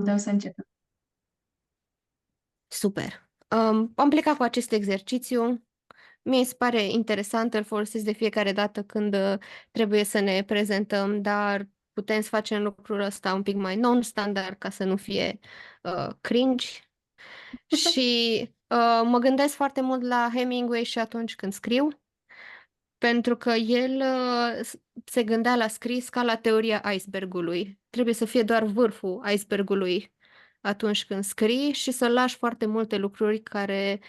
tău să începem. Super. Am plecat cu acest exercițiu. Mi se pare interesant, îl folosesc de fiecare dată când trebuie să ne prezentăm, dar putem să facem lucrul ăsta un pic mai non-standard ca să nu fie cringe. Și mă gândesc foarte mult la Hemingway și atunci când scriu, pentru că el se gândea la scris ca la teoria icebergului. Trebuie să fie doar vârful icebergului atunci când scrii și să lași foarte multe lucruri care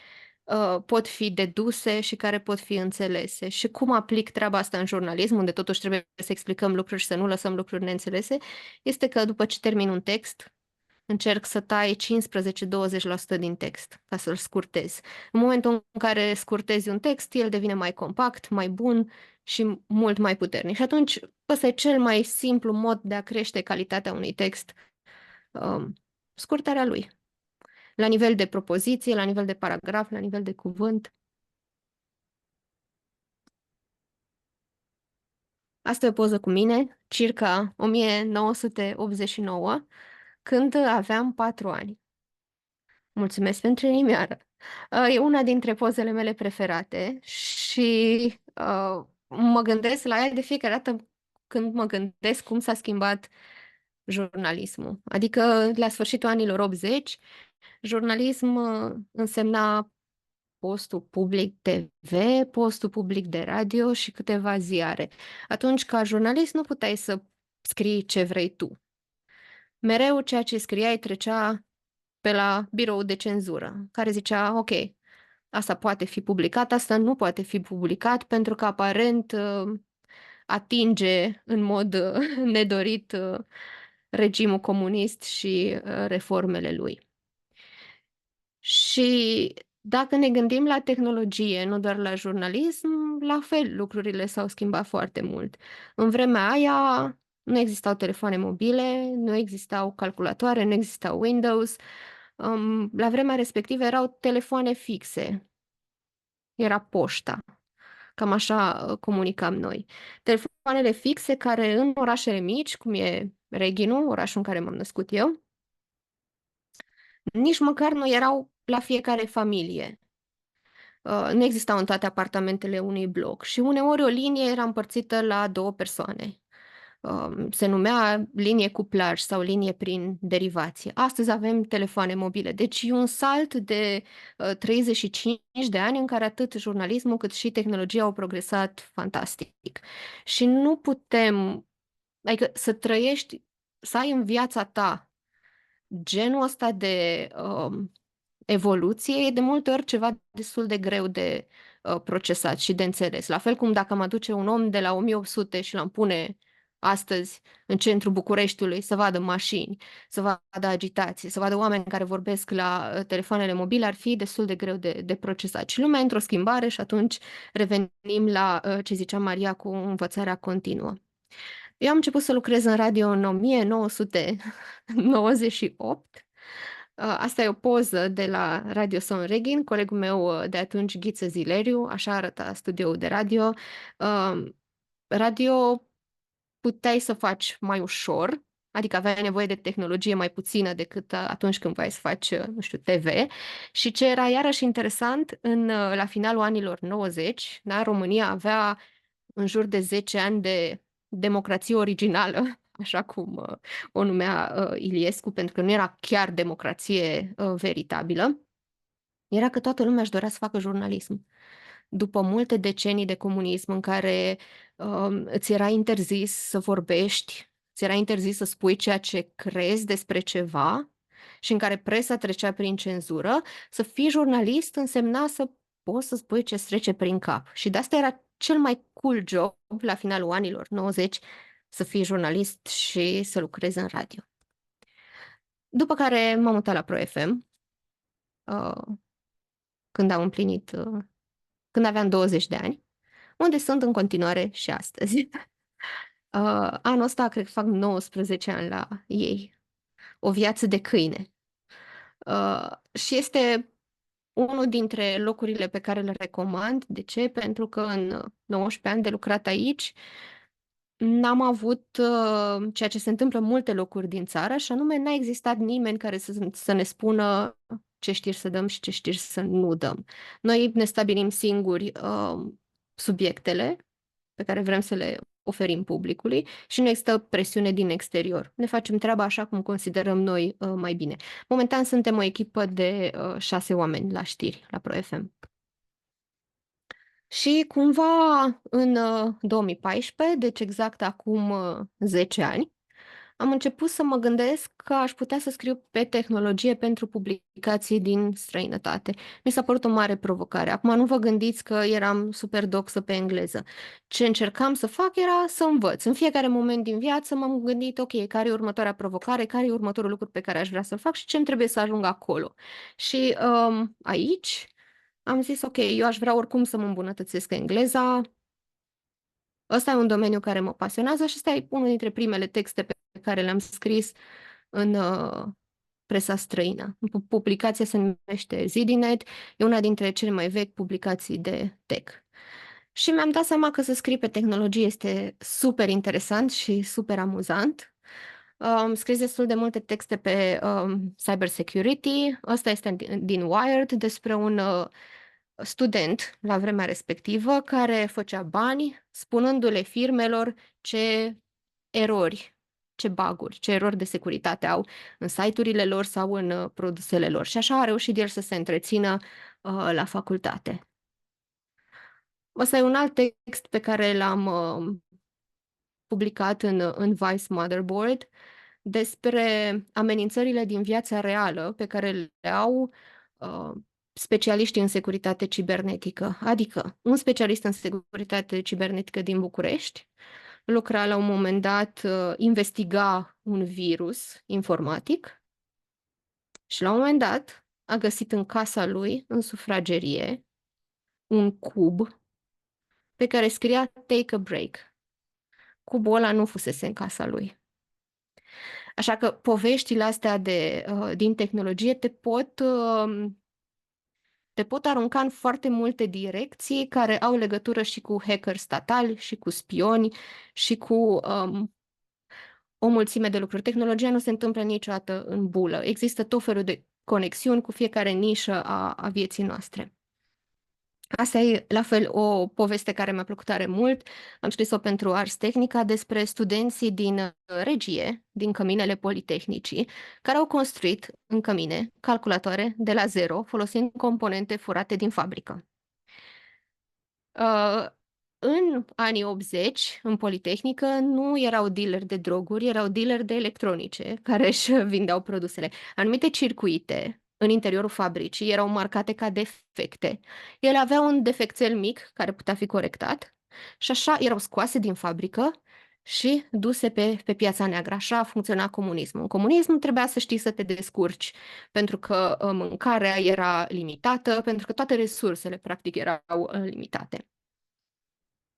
pot fi deduse și care pot fi înțelese. Și cum aplic treaba asta în jurnalism, unde totuși trebuie să explicăm lucruri și să nu lăsăm lucruri neînțelese, este că după ce termin un text, încerc să tai 15-20% din text ca să-l scurtez. În momentul în care scurtezi un text, el devine mai compact, mai bun și mult mai puternic. Și atunci, ăsta e cel mai simplu mod de a crește calitatea unui text, scurtarea lui. La nivel de propoziție, la nivel de paragraf, la nivel de cuvânt. Asta e o poză cu mine, circa 1989, când aveam 4 ani. Mulțumesc pentru inimioară. E una dintre pozele mele preferate și mă gândesc la ea de fiecare dată când mă gândesc cum s-a schimbat jurnalismul. Adică la sfârșitul anilor 80, jurnalism însemna postul public TV, postul public de radio și câteva ziare. Atunci, ca jurnalist, nu puteai să scrii ce vrei tu. Mereu ceea ce scriai trecea pe la birou de cenzură, care zicea, ok, asta poate fi publicat, asta nu poate fi publicat pentru că aparent atinge în mod nedorit regimul comunist și reformele lui. Și dacă ne gândim la tehnologie, nu doar la jurnalism, la fel lucrurile s-au schimbat foarte mult. În vremea aia nu existau telefoane mobile, nu existau calculatoare, nu existau Windows. La vremea respectivă erau telefoane fixe, era poșta. Cam așa comunicam noi. Telefoanele fixe care în orașele mici, cum e Reghinu, orașul în care m-am născut eu, nici măcar nu erau la fiecare familie. Nu existau în toate apartamentele unui bloc și uneori o linie era împărțită la 2 persoane. Se numea linie cuplaj sau linie prin derivație. Astăzi avem telefoane mobile, deci e un salt de 35 de ani în care atât jurnalismul cât și tehnologia au progresat fantastic. Și nu putem, adică să trăiești, să ai în viața ta genul ăsta de evoluție, e de multe ori ceva destul de greu de procesat și de înțeles. La fel cum dacă am aduce un om de la 1800 și l-am pune astăzi în centrul Bucureștiului să vadă mașini, să vadă agitație, să vadă oameni care vorbesc la telefoanele mobile, ar fi destul de greu de procesat. Și lumea într-o schimbare și atunci revenim la ce zicea Maria cu învățarea continuă. Eu am început să lucrez în radio în 1998. Asta e o poză de la Radio Reghin, colegul meu de atunci, Ghiță Zileriu, așa arăta studioul de radio. Radio puteai să faci mai ușor, adică aveai nevoie de tehnologie mai puțină decât atunci când vrei să faci, nu știu, TV. Și ce era iarăși interesant, la finalul anilor 90, da, România avea în jur de 10 ani de democrație originală, așa cum o numea Iliescu, pentru că nu era chiar democrație veritabilă, era că toată lumea își dorea să facă jurnalism. După multe decenii de comunism în care îți era interzis să vorbești, îți era interzis să spui ceea ce crezi despre ceva și în care presa trecea prin cenzură, să fii jurnalist însemna să poți să spui ce-ți trece prin cap. Și de asta era cel mai cool job la finalul anilor 90, să fii jurnalist și să lucrezi în radio. După care m-am mutat la Pro FM, când am împlinit, când aveam 20 de ani, unde sunt în continuare și astăzi. Anul ăsta cred că fac 19 ani la ei. O viață de câine. Și este unul dintre locurile pe care le recomand. De ce? Pentru că în 19 ani de lucrat aici n-am avut ceea ce se întâmplă în multe locuri din țară, și anume n-a existat nimeni care să ne spună ce știri să dăm și ce știri să nu dăm. Noi ne stabilim singuri subiectele pe care vrem să le oferim publicului și nu există presiune din exterior. Ne facem treaba așa cum considerăm noi mai bine. Momentan suntem o echipă de 6 oameni la știri, la ProFM. Și cumva în 2014, deci exact acum 10 ani, am început să mă gândesc că aș putea să scriu pe tehnologie pentru publicații din străinătate. Mi s-a părut o mare provocare. Acum nu vă gândiți că eram super doxă pe engleză. Ce încercam să fac era să învăț. În fiecare moment din viață m-am gândit, ok, care e următoarea provocare, care e următorul lucru pe care aș vrea să-l fac și ce îmi trebuie să ajung acolo. Și aici am zis, ok, eu aș vrea oricum să mă îmbunătățesc engleza. Ăsta e un domeniu care mă pasionează și ăsta e unul dintre primele texte pe care le-am scris în presa străină. Publicația se numește Zidinet, e una dintre cele mai vechi publicații de tech. Și mi-am dat seama că să scrii pe tehnologie este super interesant și super amuzant. Am scris destul de multe texte pe cyber security. Ăsta este din Wired, despre un student la vremea respectivă care făcea bani spunându-le firmelor ce erori, ce bug-uri, ce erori de securitate au în site-urile lor sau în produsele lor. Și așa a reușit el să se întrețină la facultate. Ăsta e un alt text pe care l-am publicat în Vice Motherboard despre amenințările din viața reală pe care le au specialiștii în securitate cibernetică. Adică, un specialist în securitate cibernetică din București lucra la un moment dat, investiga un virus informatic și la un moment dat a găsit în casa lui, în sufragerie, un cub pe care scria Take a break. Cubul ăla nu fusese în casa lui. Așa că poveștile astea din tehnologie te pot arunca în foarte multe direcții care au legătură și cu hackeri statali, și cu spioni, și cu o mulțime de lucruri. Tehnologia nu se întâmplă niciodată în bulă. Există tot felul de conexiuni cu fiecare nișă a vieții noastre. Asta e, la fel, o poveste care mi-a plăcut tare mult. Am scris-o pentru Ars Technica despre studenții din regie, din căminele Politehnicii, care au construit în cămine calculatoare de la zero, folosind componente furate din fabrică. În anii 80, în Politehnică, nu erau dealeri de droguri, erau dealeri de electronice care își vindeau produsele. Anumite circuite în interiorul fabricii erau marcate ca defecte. Ele aveau un defecțel mic care putea fi corectat și așa erau scoase din fabrică și duse pe piața neagră. Așa funcționa comunismul. În comunism trebuia să știi să te descurci, pentru că mâncarea era limitată, pentru că toate resursele, practic, erau limitate.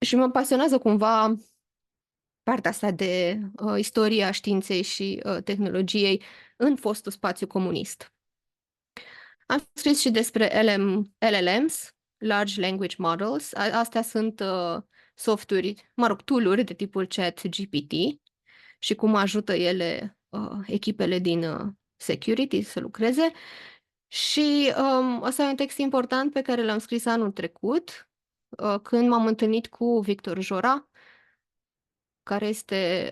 Și mă pasionează cumva partea asta de istoria științei și tehnologiei în fostul spațiu comunist. Am scris și despre LLMs, Large Language Models. Astea sunt softuri, mă rog, tool-uri de tipul ChatGPT și cum ajută ele echipele din security să lucreze. Și ăsta e un text important pe care l-am scris anul trecut, când m-am întâlnit cu Victor Jora, care este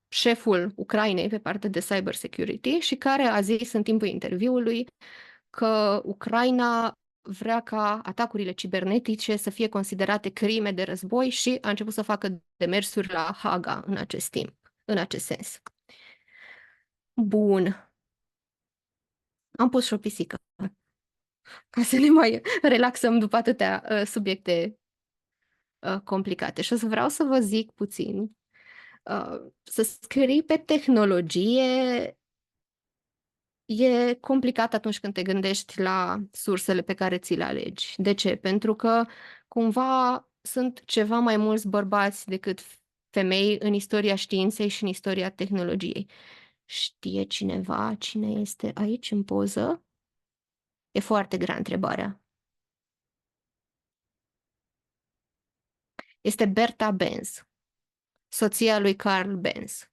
șeful Ucrainei pe partea de cyber security și care a zis în timpul interviului că Ucraina vrea ca atacurile cibernetice să fie considerate crime de război și a început să facă demersuri la Haga în acest timp, în acest sens. Bun. Am pus și o pisică ca să ne mai relaxăm după atâtea subiecte complicate. Și o să vreau să vă zic puțin. Să scrii pe tehnologie e complicat atunci când te gândești la sursele pe care ți le alegi. De ce? Pentru că cumva sunt ceva mai mulți bărbați decât femei în istoria științei și în istoria tehnologiei. Știe cineva cine este aici în poză? E foarte grea întrebarea. Este Berta Benz. soția lui Carl Benz.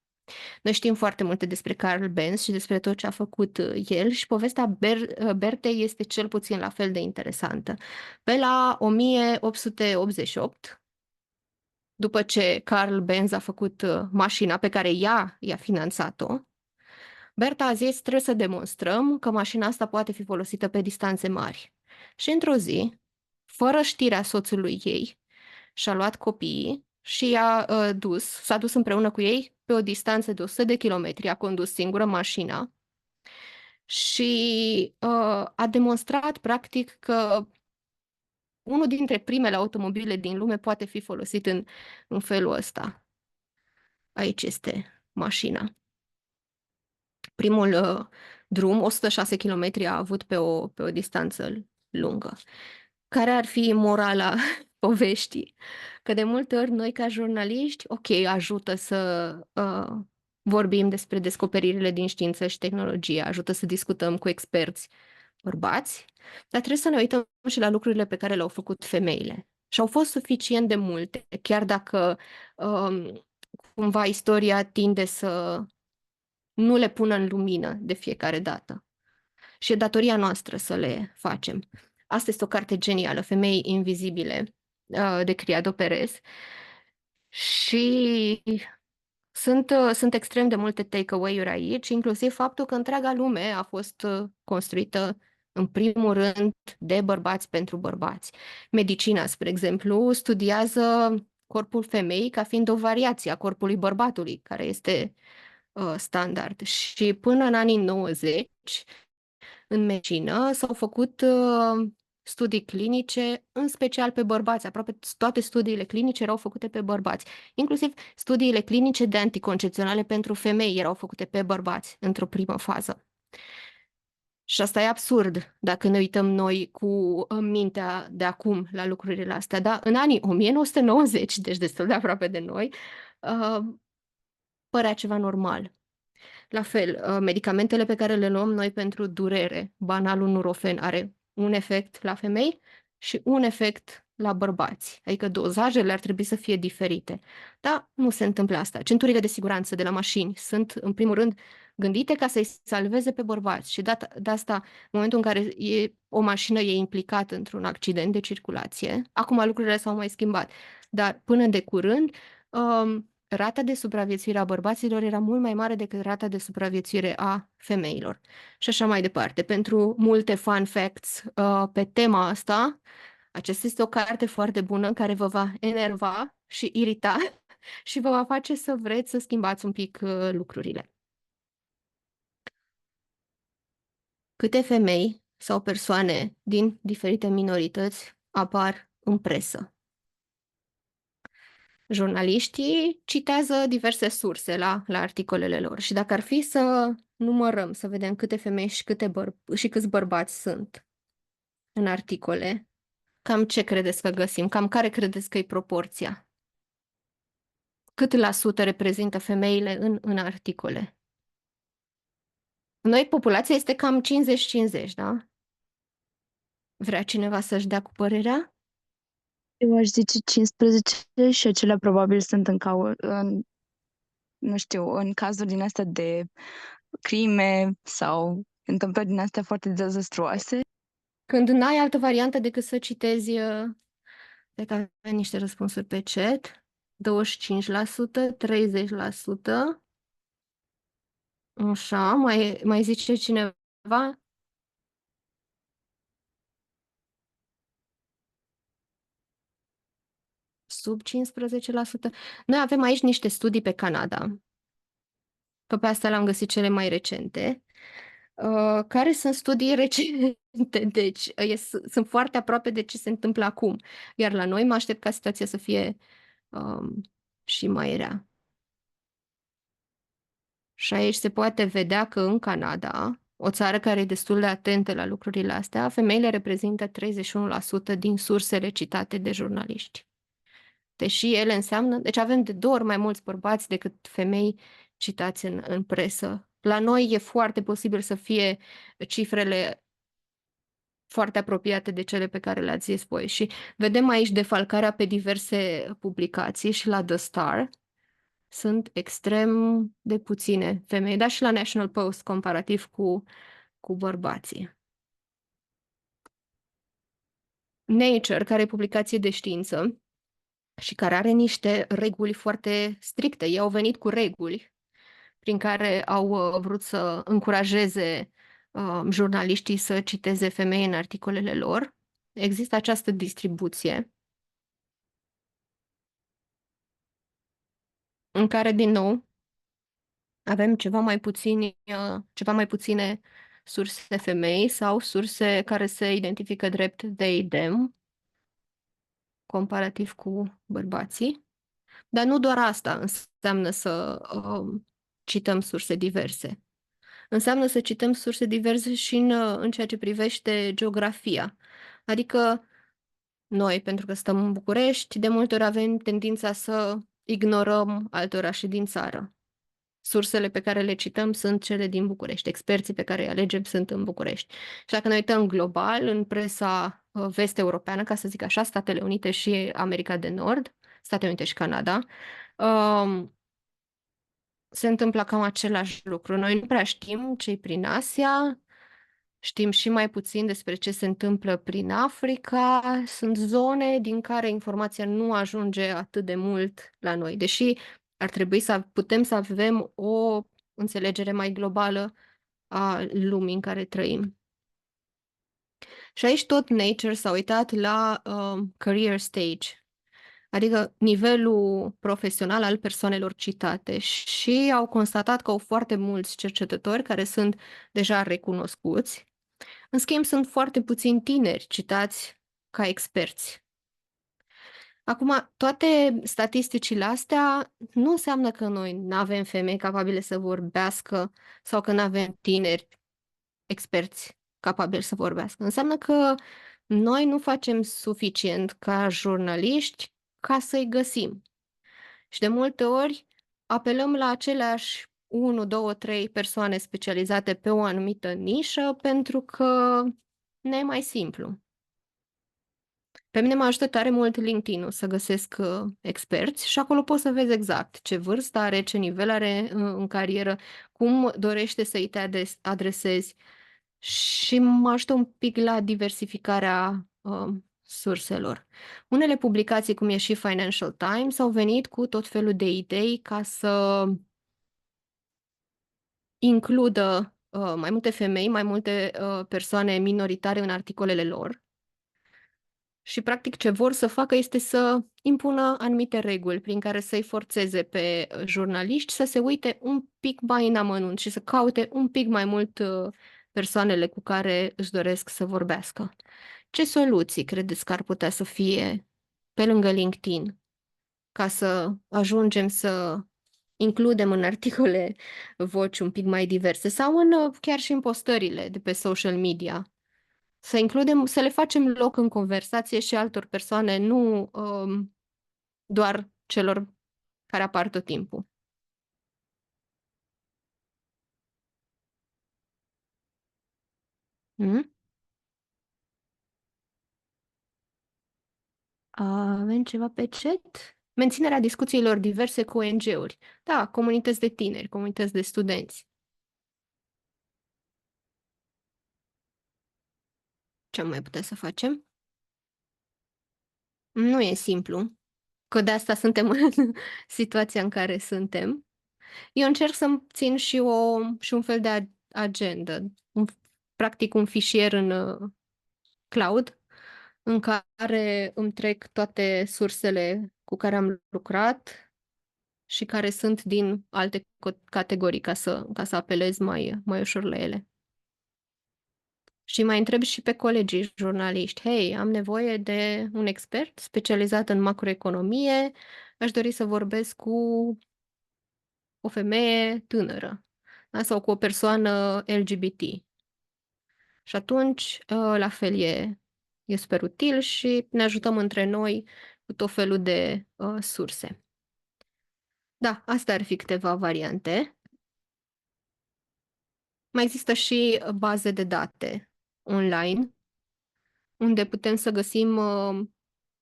Noi știm foarte multe despre Carl Benz și despre tot ce a făcut el și povestea Bertei este cel puțin la fel de interesantă. Pe la 1888, după ce Carl Benz a făcut mașina pe care ea i-a finanțat-o, Berta a zis, trebuie să demonstrăm că mașina asta poate fi folosită pe distanțe mari. Și într-o zi, fără știrea soțului ei, și-a luat copiii și s-a dus împreună cu ei pe o distanță de 100 de kilometri, a condus singură mașina și a demonstrat practic că unul dintre primele automobile din lume poate fi folosit în felul ăsta. Aici este mașina. Primul drum, 106 km, a avut pe o distanță lungă. Care ar fi morala poveștii? Că de multe ori noi ca jurnaliști, ok, ajută să vorbim despre descoperirile din știință și tehnologie, ajută să discutăm cu experți bărbați, dar trebuie să ne uităm și la lucrurile pe care le-au făcut femeile. Și au fost suficient de multe, chiar dacă cumva istoria tinde să nu le pună în lumină de fiecare dată. Și e datoria noastră să le facem. Asta este o carte genială, Femei invizibile, de Criado Perez. Și sunt extrem de multe takeaway-uri aici, inclusiv faptul că întreaga lume a fost construită în primul rând de bărbați pentru bărbați. Medicina, spre exemplu, studiază corpul femeii ca fiind o variație a corpului bărbatului, care este standard. Și până în anii 90, în medicină s-au făcut studii clinice, în special pe bărbați. Aproape toate studiile clinice erau făcute pe bărbați. Inclusiv studiile clinice de anticoncepționale pentru femei erau făcute pe bărbați într-o primă fază. Și asta e absurd dacă ne uităm noi cu mintea de acum la lucrurile astea. Dar în anii 1990, deci destul de aproape de noi, părea ceva normal. La fel, medicamentele pe care le luăm noi pentru durere, banalul Nurofen, are un efect la femei și un efect la bărbați. Adică dozajele ar trebui să fie diferite. Dar nu se întâmplă asta. Centurile de siguranță de la mașini sunt, în primul rând, gândite ca să-i salveze pe bărbați. Și de asta, în momentul în care o mașină e implicată într-un accident de circulație, acum lucrurile s-au mai schimbat, dar până de curând, rata de supraviețuire a bărbaților era mult mai mare decât rata de supraviețuire a femeilor. Și așa mai departe. Pentru multe fun facts pe tema asta, aceasta este o carte foarte bună care vă va enerva și irita și vă va face să vreți să schimbați un pic lucrurile. Câte femei sau persoane din diferite minorități apar în presă? Jurnaliștii citează diverse surse la articolele lor și dacă ar fi să numărăm, să vedem câte femei și câți bărbați sunt în articole, cam ce credeți că găsim? Cam care credeți că e proporția? Cât la sută reprezintă femeile în articole? Noi, populația este cam 50-50, da? Vrea cineva să-și dea cu părerea? Eu aș zice 15 și acelea probabil sunt nu știu, în cazuri din astea de crime sau întâmplări din astea foarte dezastruoase. Când n-ai altă variantă decât să citezi, cred că avem niște răspunsuri pe chat, 25%, 30%, așa, mai zice cineva? Sub 15%. Noi avem aici niște studii pe Canada, că pe astea le-am găsit cele mai recente, care sunt studii recente, deci sunt foarte aproape de ce se întâmplă acum. Iar la noi mă aștept ca situația să fie și mai rea. Și aici se poate vedea că în Canada, o țară care e destul de atentă la lucrurile astea, femeile reprezintă 31% din sursele citate de jurnaliști. Deși ele înseamnă... Deci avem de 2 ori mai mulți bărbați decât femei citați în presă. La noi e foarte posibil să fie cifrele foarte apropiate de cele pe care le-ați zis voi. Și vedem aici defalcarea pe diverse publicații și la The Star. sunt extrem de puține femei, dar și la National Post comparativ cu bărbații. Nature, care e publicație de știință și care are niște reguli foarte stricte. Ei au venit cu reguli prin care au vrut să încurajeze jurnaliștii să citeze femei în articolele lor. Există această distribuție în care, din nou, avem ceva mai puține surse femei sau surse care se identifică drept they, them, comparativ cu bărbații. Dar nu doar asta înseamnă să cităm surse diverse. Înseamnă să cităm surse diverse și în ceea ce privește geografia. Adică noi, pentru că stăm în București, de multe ori avem tendința să ignorăm alte orașe din țară. Sursele pe care le cităm sunt cele din București. Experții pe care îi alegem sunt în București. Și dacă ne uităm global, în presa vest-europeană, ca să zic așa, Statele Unite și America de Nord, Statele Unite și Canada, se întâmplă cam același lucru. Noi nu prea știm ce-i prin Asia, știm și mai puțin despre ce se întâmplă prin Africa. Sunt zone din care informația nu ajunge atât de mult la noi, deși ar trebui să putem să avem o înțelegere mai globală a lumii în care trăim. Și aici tot Nature s-a uitat la career stage, adică nivelul profesional al persoanelor citate, și au constatat că au foarte mulți cercetători care sunt deja recunoscuți. În schimb, sunt foarte puțini tineri citați ca experți. Acum, toate statisticile astea nu înseamnă că noi nu avem femei capabile să vorbească sau că nu avem tineri experți capabili să vorbească. Înseamnă că noi nu facem suficient ca jurnaliști ca să-i găsim. Și de multe ori apelăm la aceleași 1, 2, 3 persoane specializate pe o anumită nișă pentru că ne e mai simplu. Pe mine mă ajută tare mult LinkedIn-ul să găsesc experți și acolo poți să vezi exact ce vârstă are, ce nivel are în carieră, cum dorește să-i te adresezi, și mă ajută un pic la diversificarea surselor. Unele publicații, cum e și Financial Times, au venit cu tot felul de idei ca să includă mai multe femei, mai multe persoane minoritare în articolele lor. Și, practic, ce vor să facă este să impună anumite reguli prin care să-i forțeze pe jurnaliști să se uite un pic mai în amănunt și să caute un pic mai mult persoanele cu care își doresc să vorbească. Ce soluții credeți că ar putea să fie pe lângă LinkedIn ca să ajungem să includem în articole voci un pic mai diverse sau chiar și în postările de pe social media? Să includem, să le facem loc în conversație și altor persoane, nu doar celor care apar tot timpul. Mm? Avem ceva pe chat? Menținerea discuțiilor diverse cu ONG-uri. Da, comunități de tineri, comunități de studenți. Ce am mai putea să facem? Nu e simplu, că de asta suntem în situația în care suntem. Eu încerc să țin și un fel de agenda, practic un fișier în cloud, în care îmi trec toate sursele cu care am lucrat și care sunt din alte categorii, ca să apelez mai ușor la ele. Și mai întreb și pe colegii jurnaliști: hei, am nevoie de un expert specializat în macroeconomie, aș dori să vorbesc cu o femeie tânără, da? Sau cu o persoană LGBT. Și atunci, la fel, e super util și ne ajutăm între noi cu tot felul de surse. Da, astea ar fi câteva variante. Mai există și baze de date online, unde putem să găsim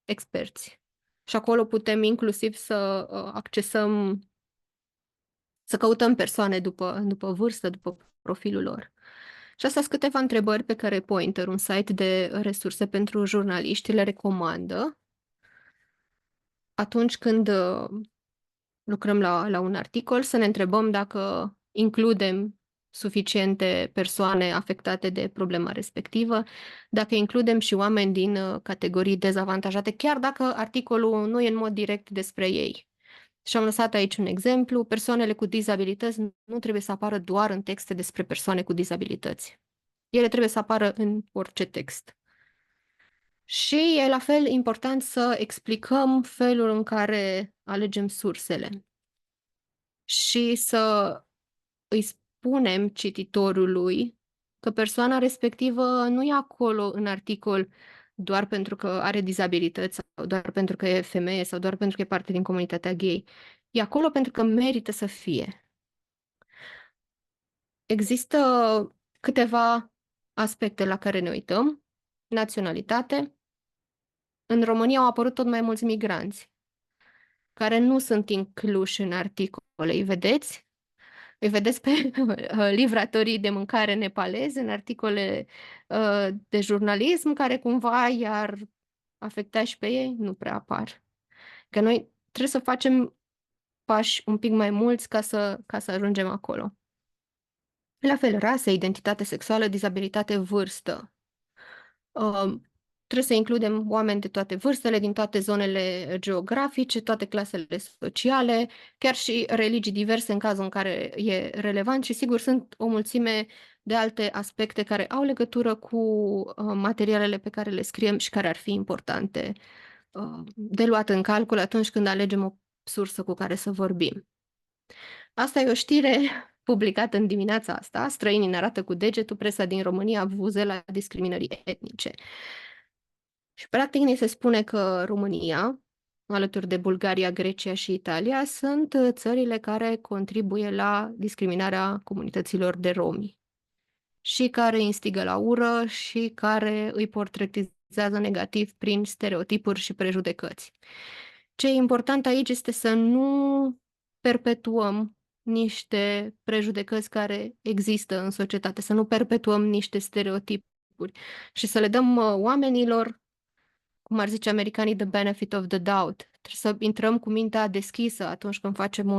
experți. Și acolo putem inclusiv să accesăm să căutăm persoane după vârstă, după profilul lor. Și astea sunt câteva întrebări pe care Pointer, un site de resurse pentru jurnaliști, le recomandă atunci când lucrăm la un articol, să ne întrebăm dacă includem suficiente persoane afectate de problema respectivă, dacă includem și oameni din categorii dezavantajate, chiar dacă articolul nu e în mod direct despre ei. Și am lăsat aici un exemplu. Persoanele cu dizabilități nu trebuie să apară doar în texte despre persoane cu dizabilități. Ele trebuie să apară în orice text. Și e la fel important să explicăm felul în care alegem sursele și să îi spunem cititorului că persoana respectivă nu e acolo în articol doar pentru că are dizabilități sau doar pentru că e femeie sau doar pentru că e parte din comunitatea gay. E acolo pentru că merită să fie. Există câteva aspecte la care ne uităm. Naționalitate. În România au apărut tot mai mulți migranți care nu sunt incluși în articole. Îi vedeți? Îi vedeți pe livratorii de mâncare nepalezi în articole de jurnalism care cumva i-ar afecta și pe ei? Nu prea apar. Că noi trebuie să facem pași un pic mai mulți ca să ajungem acolo. La fel, rasă, identitate sexuală, dizabilitate, vârstă. Trebuie să includem oameni de toate vârstele, din toate zonele geografice, toate clasele sociale, chiar și religii diverse în cazul în care e relevant și sigur sunt o mulțime de alte aspecte care au legătură cu materialele pe care le scriem și care ar fi importante de luat în calcul atunci când alegem o sursă cu care să vorbim. Asta e o știre publicată în dimineața asta. Străinii ne arată cu degetul, presa din România vuvuzela discriminării etnice. Și practic ni se spune că România, alături de Bulgaria, Grecia și Italia, sunt țările care contribuie la discriminarea comunităților de romi și care instigă la ură și care îi portretizează negativ prin stereotipuri și prejudecăți. Ce e important aici este să nu perpetuăm niște prejudecăți care există în societate, să nu perpetuăm niște stereotipuri și să le dăm oamenilor, cum ar zice americanii, the benefit of the doubt. Trebuie să intrăm cu mintea deschisă atunci când facem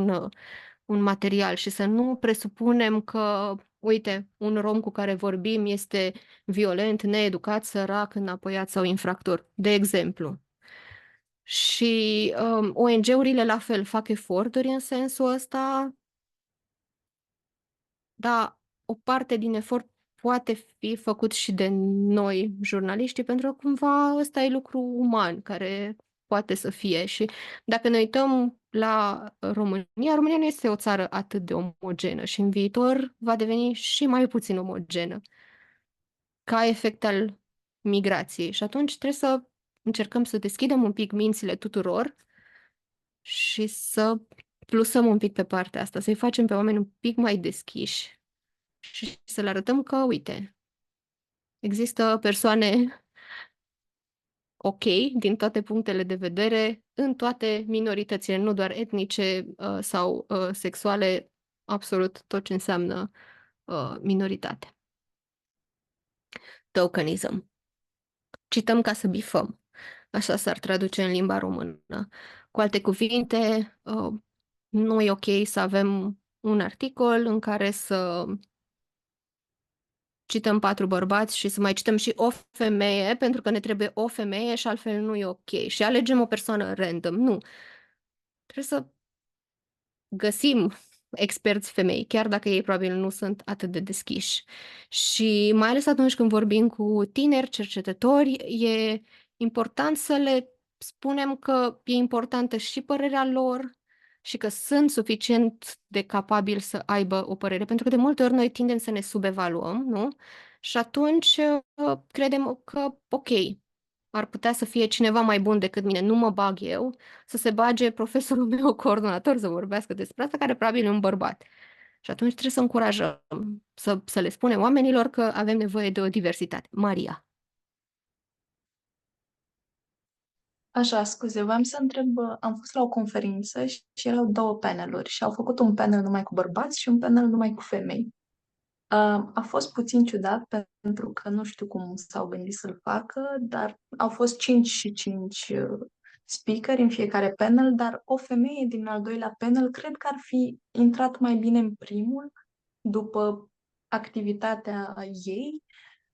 un material și să nu presupunem că, uite, un rom cu care vorbim este violent, needucat, sărac, înapoiat sau infractor, de exemplu. Și ONG-urile la fel fac eforturi în sensul ăsta, dar o parte din efort poate fi făcut și de noi, jurnaliștii, pentru că cumva ăsta e lucru uman care poate să fie. Și dacă ne uităm la România, România nu este o țară atât de omogenă și în viitor va deveni și mai puțin omogenă ca efect al migrației. Și atunci trebuie să încercăm să deschidem un pic mințile tuturor și să plusăm un pic pe partea asta, să-i facem pe oameni un pic mai deschiși și să le arătăm că, uite, există persoane ok din toate punctele de vedere, în toate minoritățile, nu doar etnice sau sexuale, absolut tot ce înseamnă minoritate. Tokenism. Cităm ca să bifăm. Așa s-ar traduce în limba română. Cu alte cuvinte, nu e ok să avem un articol în care să cităm 4 bărbați și să mai cităm și o femeie, pentru că ne trebuie o femeie și altfel nu e ok. Și alegem o persoană random. Nu. Trebuie să găsim experți femei, chiar dacă ei probabil nu sunt atât de deschiși. Și mai ales atunci când vorbim cu tineri, cercetători, e important să le spunem că e importantă și părerea lor și că sunt suficient de capabili să aibă o părere. Pentru că de multe ori noi tindem să ne subevaluăm, nu? Și atunci credem că, ok, ar putea să fie cineva mai bun decât mine, nu mă bag eu, să se bage profesorul meu coordonator să vorbească despre asta, care probabil e un bărbat. Și atunci trebuie să încurajăm, să le spunem oamenilor că avem nevoie de o diversitate. Maria. Așa, scuze, voiam să întreb, am fost la o conferință și erau două paneluri și au făcut un panel numai cu bărbați și un panel numai cu femei. A fost puțin ciudat pentru că nu știu cum s-au gândit să-l facă, dar au fost 5 și 5 speakeri în fiecare panel, dar o femeie din al doilea panel cred că ar fi intrat mai bine în primul, după activitatea ei,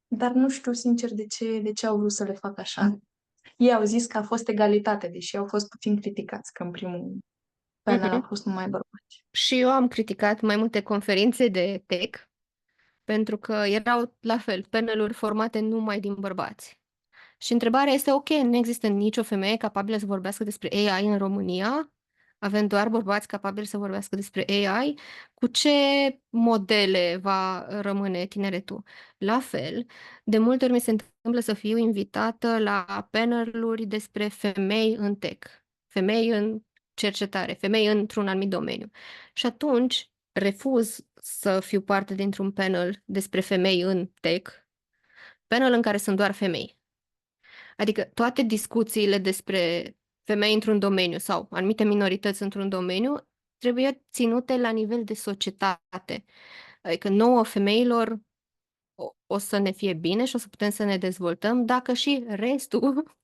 dar nu știu sincer de ce au vrut să le facă așa. Ei au zis că a fost egalitate, deși au fost puțin criticați că în primul panel au fost numai bărbați. Și eu am criticat mai multe conferințe de tech, pentru că erau la fel, paneluri formate numai din bărbați. Și întrebarea este, ok, nu există nicio femeie capabilă să vorbească despre AI în România, avem doar bărbați capabili să vorbească despre AI, cu ce modele va rămâne tineretul? La fel, de multe ori mi se întâmplă să fiu invitată la paneluri despre femei în tech, femei în cercetare, femei într-un anumit domeniu. Și atunci refuz să fiu parte dintr-un panel despre femei în tech, panel în care sunt doar femei. Adică toate discuțiile despre femei într-un domeniu sau anumite minorități într-un domeniu trebuie ținute la nivel de societate. Adică nouă femeilor o să ne fie bine și o să putem să ne dezvoltăm dacă și restul,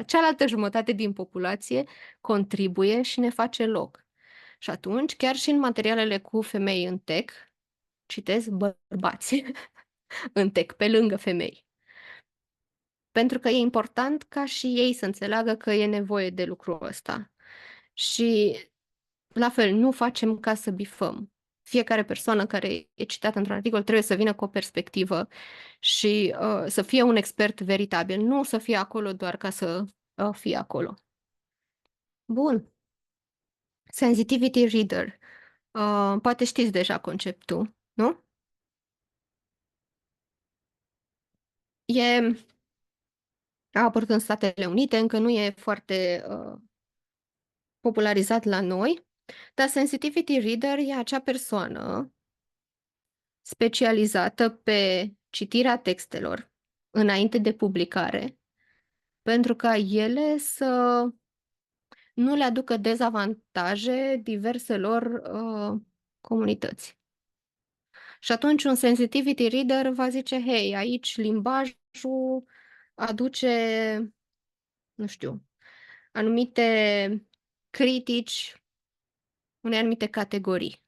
cealaltă jumătate din populație contribuie și ne face loc. Și atunci, chiar și în materialele cu femei în tech, citez bărbați în tech, pe lângă femei. Pentru că e important ca și ei să înțeleagă că e nevoie de lucrul ăsta. Și, la fel, nu facem ca să bifăm. Fiecare persoană care e citată într-un articol trebuie să vină cu o perspectivă și să fie un expert veritabil, nu să fie acolo doar ca să fie acolo. Bun. Sensitivity reader. Poate știți deja conceptul, nu? A apărut în Statele Unite, încă nu e foarte popularizat la noi, dar sensitivity reader e acea persoană specializată pe citirea textelor înainte de publicare, pentru ca ele să nu le aducă dezavantaje diverselor comunități. Și atunci un sensitivity reader va zice, hei, aici limbajul aduce, nu știu, anumite critici unei anumite categorii.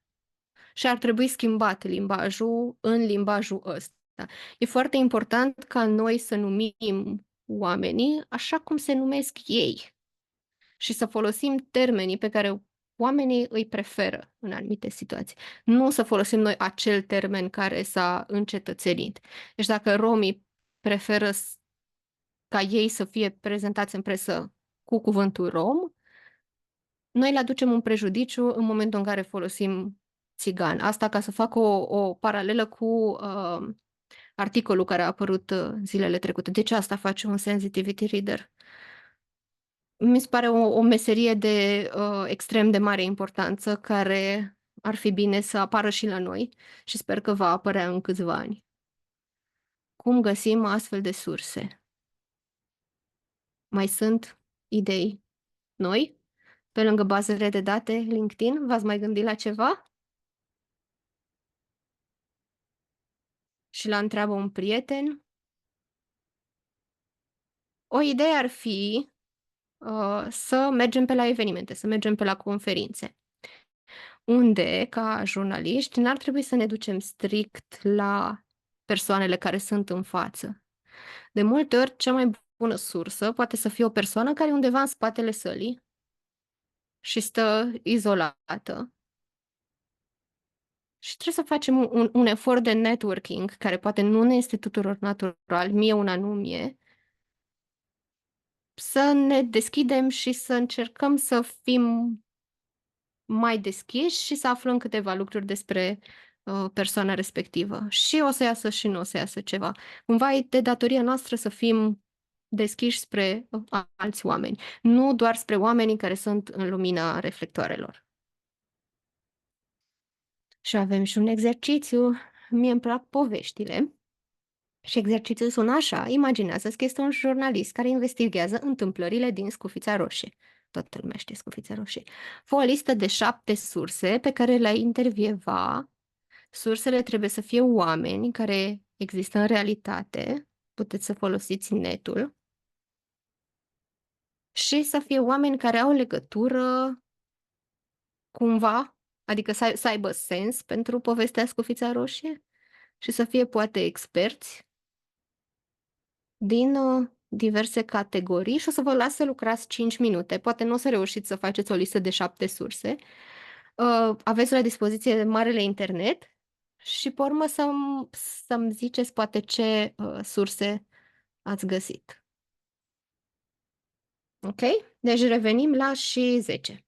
Și ar trebui schimbat limbajul în limbajul ăsta. E foarte important ca noi să numim oamenii așa cum se numesc ei și să folosim termenii pe care oamenii îi preferă în anumite situații. Nu să folosim noi acel termen care s-a încetățenit. Deci dacă romii preferă ca ei să fie prezentați în presă cu cuvântul rom, noi le aducem un prejudiciu în momentul în care folosim țigan. Asta ca să fac o paralelă cu articolul care a apărut zilele trecute. De ce asta face un sensitivity reader? Mi se pare o meserie de extrem de mare importanță care ar fi bine să apară și la noi și sper că va apărea în câțiva ani. Cum găsim astfel de surse? Mai sunt idei noi? Pe lângă bazele de date LinkedIn, v-ați mai gândit la ceva? Și la întreabă un prieten. O idee ar fi să mergem pe la evenimente, să mergem pe la conferințe, unde, ca jurnaliști, n-ar trebui să ne ducem strict la persoanele care sunt în față. De multe ori, cea mai bună sursă poate să fie o persoană care e undeva în spatele sălii și stă izolată. Și trebuie să facem un efort de networking, care poate nu ne este tuturor natural, mie una nu mie, să ne deschidem și să încercăm să fim mai deschiși și să aflăm câteva lucruri despre persoana respectivă. Și o să iasă și nu o să iasă ceva. Cumva e de datoria noastră să fim deschiși spre alți oameni, nu doar spre oamenii care sunt în lumina reflectoarelor. Și avem și un exercițiu. Mie îmi plac poveștile. Și exercițiul sună așa: imaginează-ți că este un jurnalist care investigează întâmplările din Scufița Roșie. Toată lumea știe Scufița Roșie. Fă o listă de 7 surse pe care le-ai intervieva. Sursele trebuie să fie oameni care există în realitate. Puteți să folosiți netul. Și să fie oameni care au legătură cumva, adică să aibă sens pentru povestea Scufița Roșie și să fie poate experți din diverse categorii și o să vă las să lucrați 5 minute. Poate nu o să reușiți să faceți o listă de 7 surse. Aveți la dispoziție marele internet și pe urmă să-mi ziceți poate ce surse ați găsit. Ok? Deci revenim la și 10.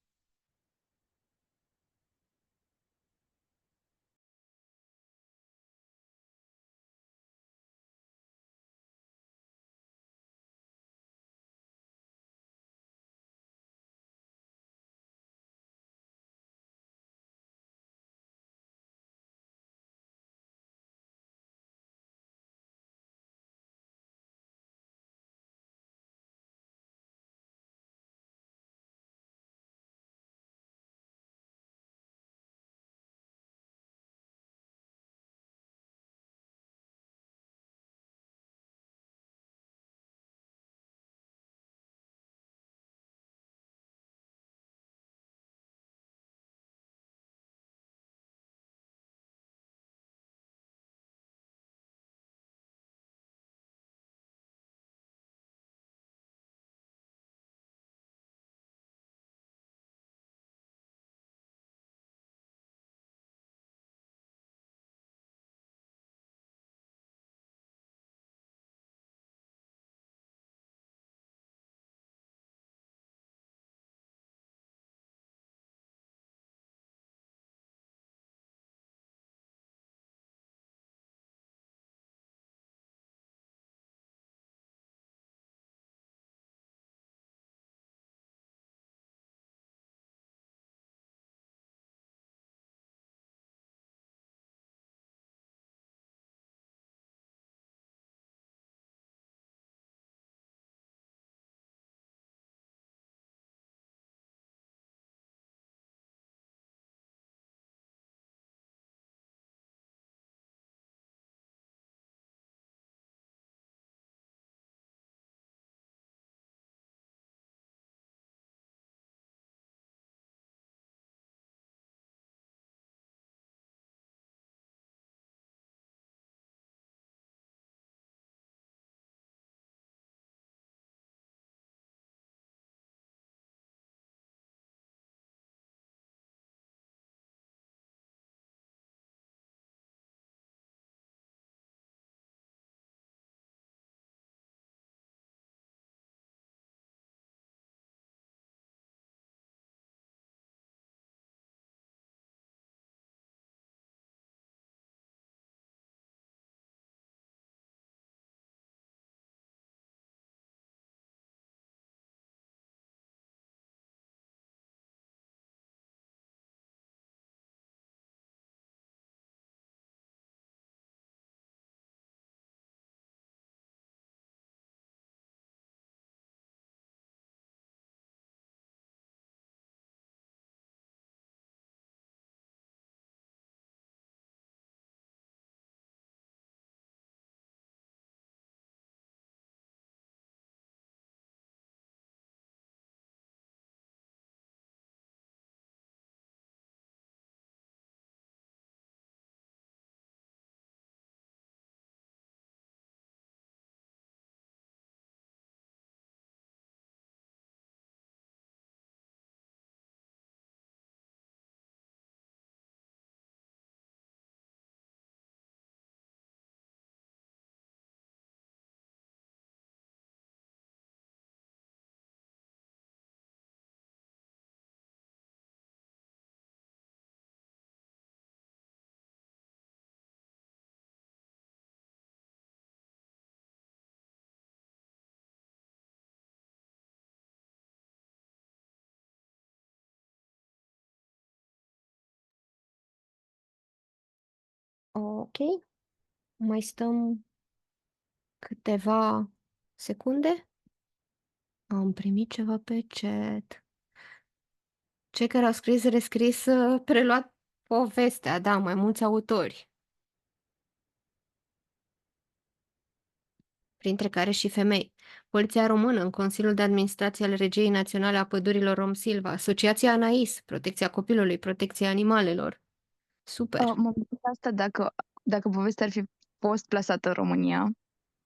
Ok. Mai stăm câteva secunde. Am primit ceva pe chat. Cei care au scris, rescris, preluat povestea, da, mai mulți autori. Printre care și femei. Poliția Română, în Consiliul de Administrație al Regiei Naționale a Pădurilor Rom Silva, Asociația Anais, Protecția Copilului, Protecția Animalelor. Super. Mă gândesc asta dacă povestea ar fi fost plasată în România,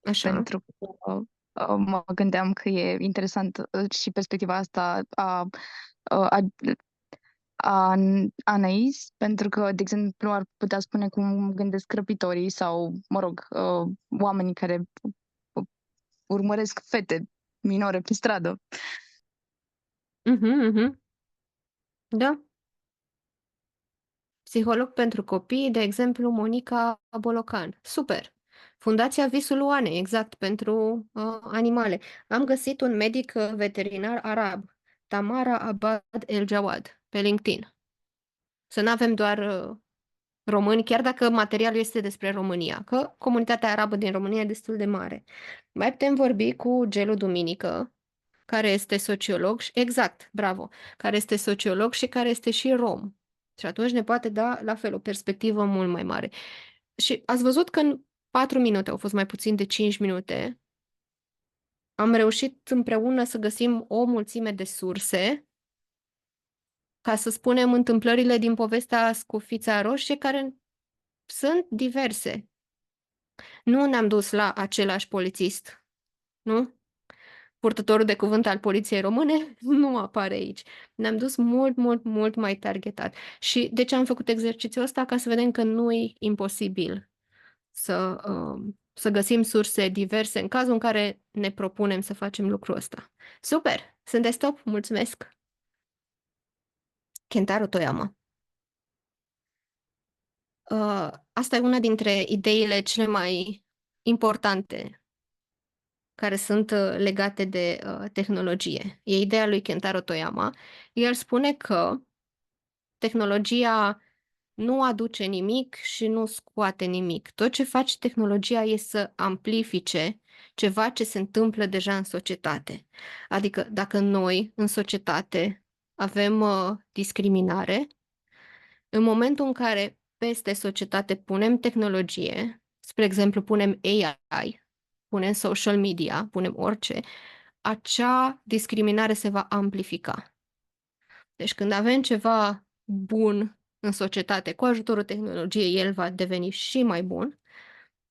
Așa. pentru că mă gândeam că e interesant și perspectiva asta a Anais, pentru că, de exemplu, ar putea spune cum gândesc crăpitorii sau, mă rog, oamenii care urmăresc fete minore pe stradă. Da. Psiholog pentru copii, de exemplu, Monica Bolocan. Super! Fundația Visul Oanei, exact, pentru animale. Am găsit un medic veterinar arab, Tamara Abad El Jawad, pe LinkedIn. Să nu avem doar români, chiar dacă materialul este despre România, că comunitatea arabă din România e destul de mare. Mai putem vorbi cu Gelu Duminică, care este sociolog, exact, bravo, care este sociolog și care este și rom. Și atunci ne poate da, la fel, o perspectivă mult mai mare. Și ați văzut că în 4 minute, au fost mai puțin de 5 minute, am reușit împreună să găsim o mulțime de surse, ca să spunem întâmplările din povestea Scufița Roșie, care sunt diverse. Nu ne-am dus la același polițist, nu? Purtătorul de cuvânt al poliției române nu apare aici. Ne-am dus mult, mult, mult mai targetat. Și de ce am făcut exercițiul ăsta? Ca să vedem că nu e imposibil să găsim surse diverse în cazul în care ne propunem să facem lucrul ăsta. Super! Sunteți top! Mulțumesc! Kentaro Toyama. Asta e una dintre ideile cele mai importante care sunt legate de tehnologie. E ideea lui Kentaro Toyama. El spune că tehnologia nu aduce nimic și nu scoate nimic. Tot ce face tehnologia e să amplifice ceva ce se întâmplă deja în societate. Adică dacă noi, în societate, avem discriminare, în momentul în care peste societate punem tehnologie, spre exemplu punem AI, punem social media, punem orice, acea discriminare se va amplifica. Deci când avem ceva bun în societate, cu ajutorul tehnologiei, el va deveni și mai bun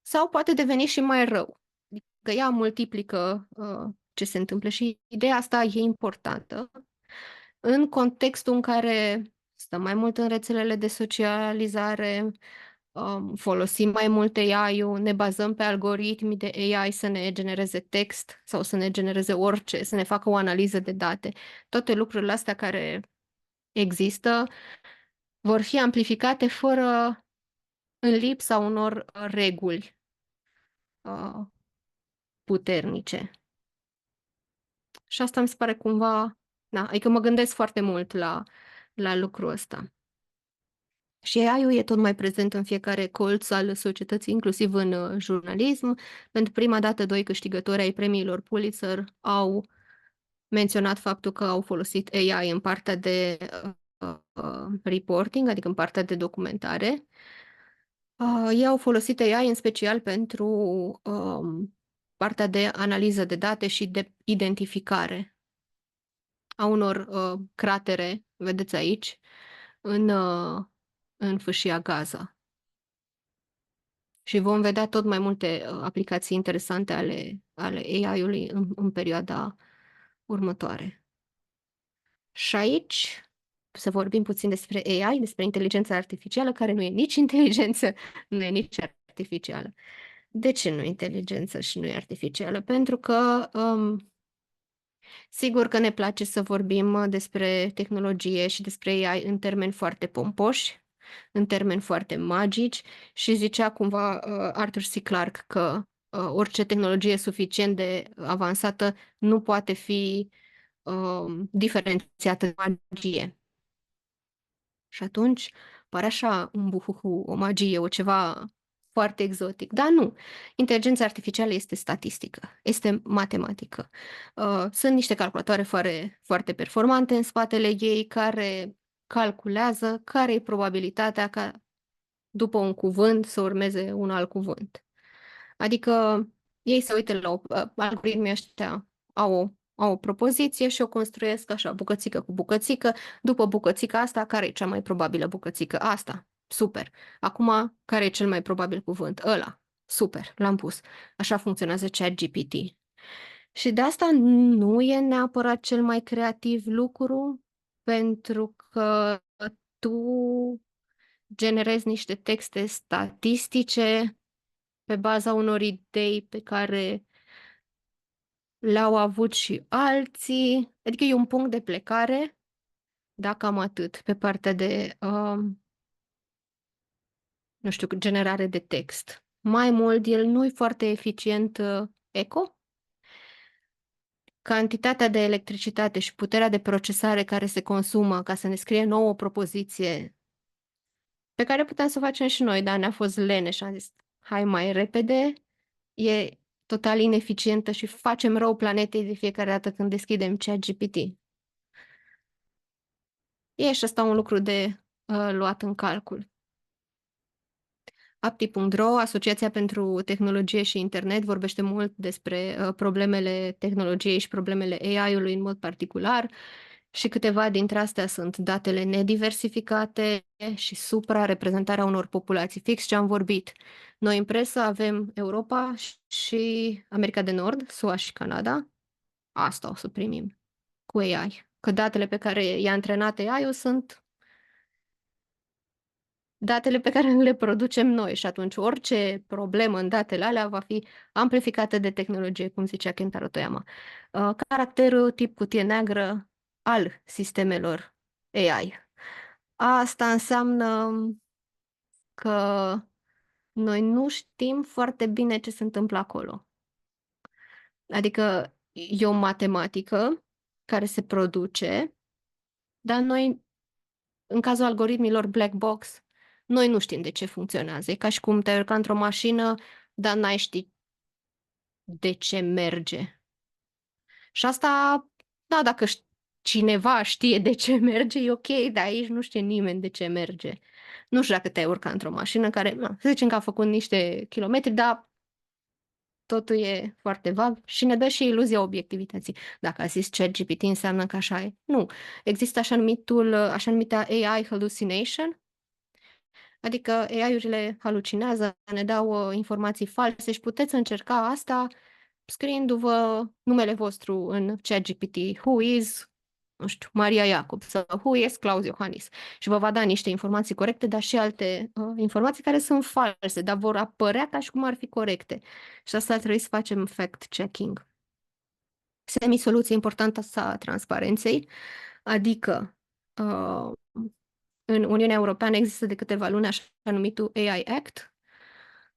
sau poate deveni și mai rău. Adică ea multiplică ce se întâmplă și ideea asta e importantă în contextul în care stăm mai mult în rețelele de socializare, folosim mai mult AI-ul, ne bazăm pe algoritmi de AI să ne genereze text sau să ne genereze orice, să ne facă o analiză de date. Toate lucrurile astea care există vor fi amplificate în lipsa unor reguli puternice. Și asta mi se pare cumva, da, adică mă gândesc foarte mult la lucrul ăsta. Și AI-ul e tot mai prezent în fiecare colț al societății, inclusiv în jurnalism. Pentru prima dată, 2 câștigători ai premiilor Pulitzer au menționat faptul că au folosit AI în partea de reporting, adică în partea de documentare. Ei au folosit AI în special pentru partea de analiză de date și de identificare a unor cratere, vedeți aici, în fâșia Gaza. Și vom vedea tot mai multe aplicații interesante ale AI-ului în perioada următoare. Și aici să vorbim puțin despre AI, despre inteligența artificială, care nu e nici inteligență, nu e nici artificială. De ce nu inteligență și nu e artificială? Pentru că sigur că ne place să vorbim despre tehnologie și despre AI în termeni foarte pompoși, în termeni foarte magici și zicea cumva Arthur C. Clarke că orice tehnologie suficient de avansată nu poate fi diferențiată de magie. Și atunci pare așa un buhuhu, o magie, o ceva foarte exotic. Dar nu. Inteligența artificială este statistică, este matematică. Sunt niște calculatoare foarte performante în spatele ei care calculează care e probabilitatea ca după un cuvânt să urmeze un alt cuvânt. Adică ei se uită la algoritmii ăștia au o propoziție și o construiesc așa, bucățică cu bucățică. După bucățica asta, care e cea mai probabilă bucățică? Asta. Super. Acum, care e cel mai probabil cuvânt? Ăla. Super, l-am pus. Așa funcționează ChatGPT. Și de asta nu e neapărat cel mai creativ lucru, pentru că tu generezi niște texte statistice pe baza unor idei pe care le-au avut și alții. Adică e un punct de plecare, da, cam atât, pe partea de, nu știu, generare de text. Mai mult, el nu e foarte eficient eco. Cantitatea de electricitate și puterea de procesare care se consumă ca să ne scrie nouă propoziție, pe care putem să o facem și noi, dar ne-a fost lene și am zis, hai mai repede, e total ineficientă și facem rău planetei de fiecare dată când deschidem ChatGPT. E și asta un lucru de luat în calcul. Apti.ro, Asociația pentru Tehnologie și Internet, vorbește mult despre problemele tehnologiei și problemele AI-ului în mod particular și câteva dintre astea sunt datele nediversificate și supra-reprezentarea unor populații, fix ce am vorbit. Noi în presă avem Europa și America de Nord, SUA și Canada. Asta o să primim cu AI. Că datele pe care i-a antrenat AI-ul sunt datele pe care le producem noi și atunci orice problemă în datele alea va fi amplificată de tehnologie, cum zicea Kentaro Toyama. Caracterul tip cutie neagră al sistemelor AI. Asta înseamnă că noi nu știm foarte bine ce se întâmplă acolo. Adică e o matematică care se produce, dar noi, în cazul algoritmilor black box, noi nu știm de ce funcționează. E ca și cum te-ai urca într-o mașină, dar n-ai ști de ce merge. Și asta, da, dacă cineva știe de ce merge, e ok, dar aici nu știe nimeni de ce merge. Nu știu dacă te-ai urcat într-o mașină care, să zicem că a făcut niște kilometri, dar totul e foarte vag și ne dă și iluzia obiectivității. Dacă a zis ChatGPT, înseamnă că așa e. Nu. Există așa numita AI hallucination, adică AI-urile halucinează, ne dau informații false și puteți încerca asta scriindu-vă numele vostru în ChatGPT. Who is, nu știu, Maria Iacob sau who is Claus Iohannis. Și vă va da niște informații corecte, dar și alte informații care sunt false, dar vor apărea ca și cum ar fi corecte. Și asta ar trebui să facem fact-checking. Semi-soluție importantă a transparenței, adică în Uniunea Europeană există de câteva luni așa numitul AI Act,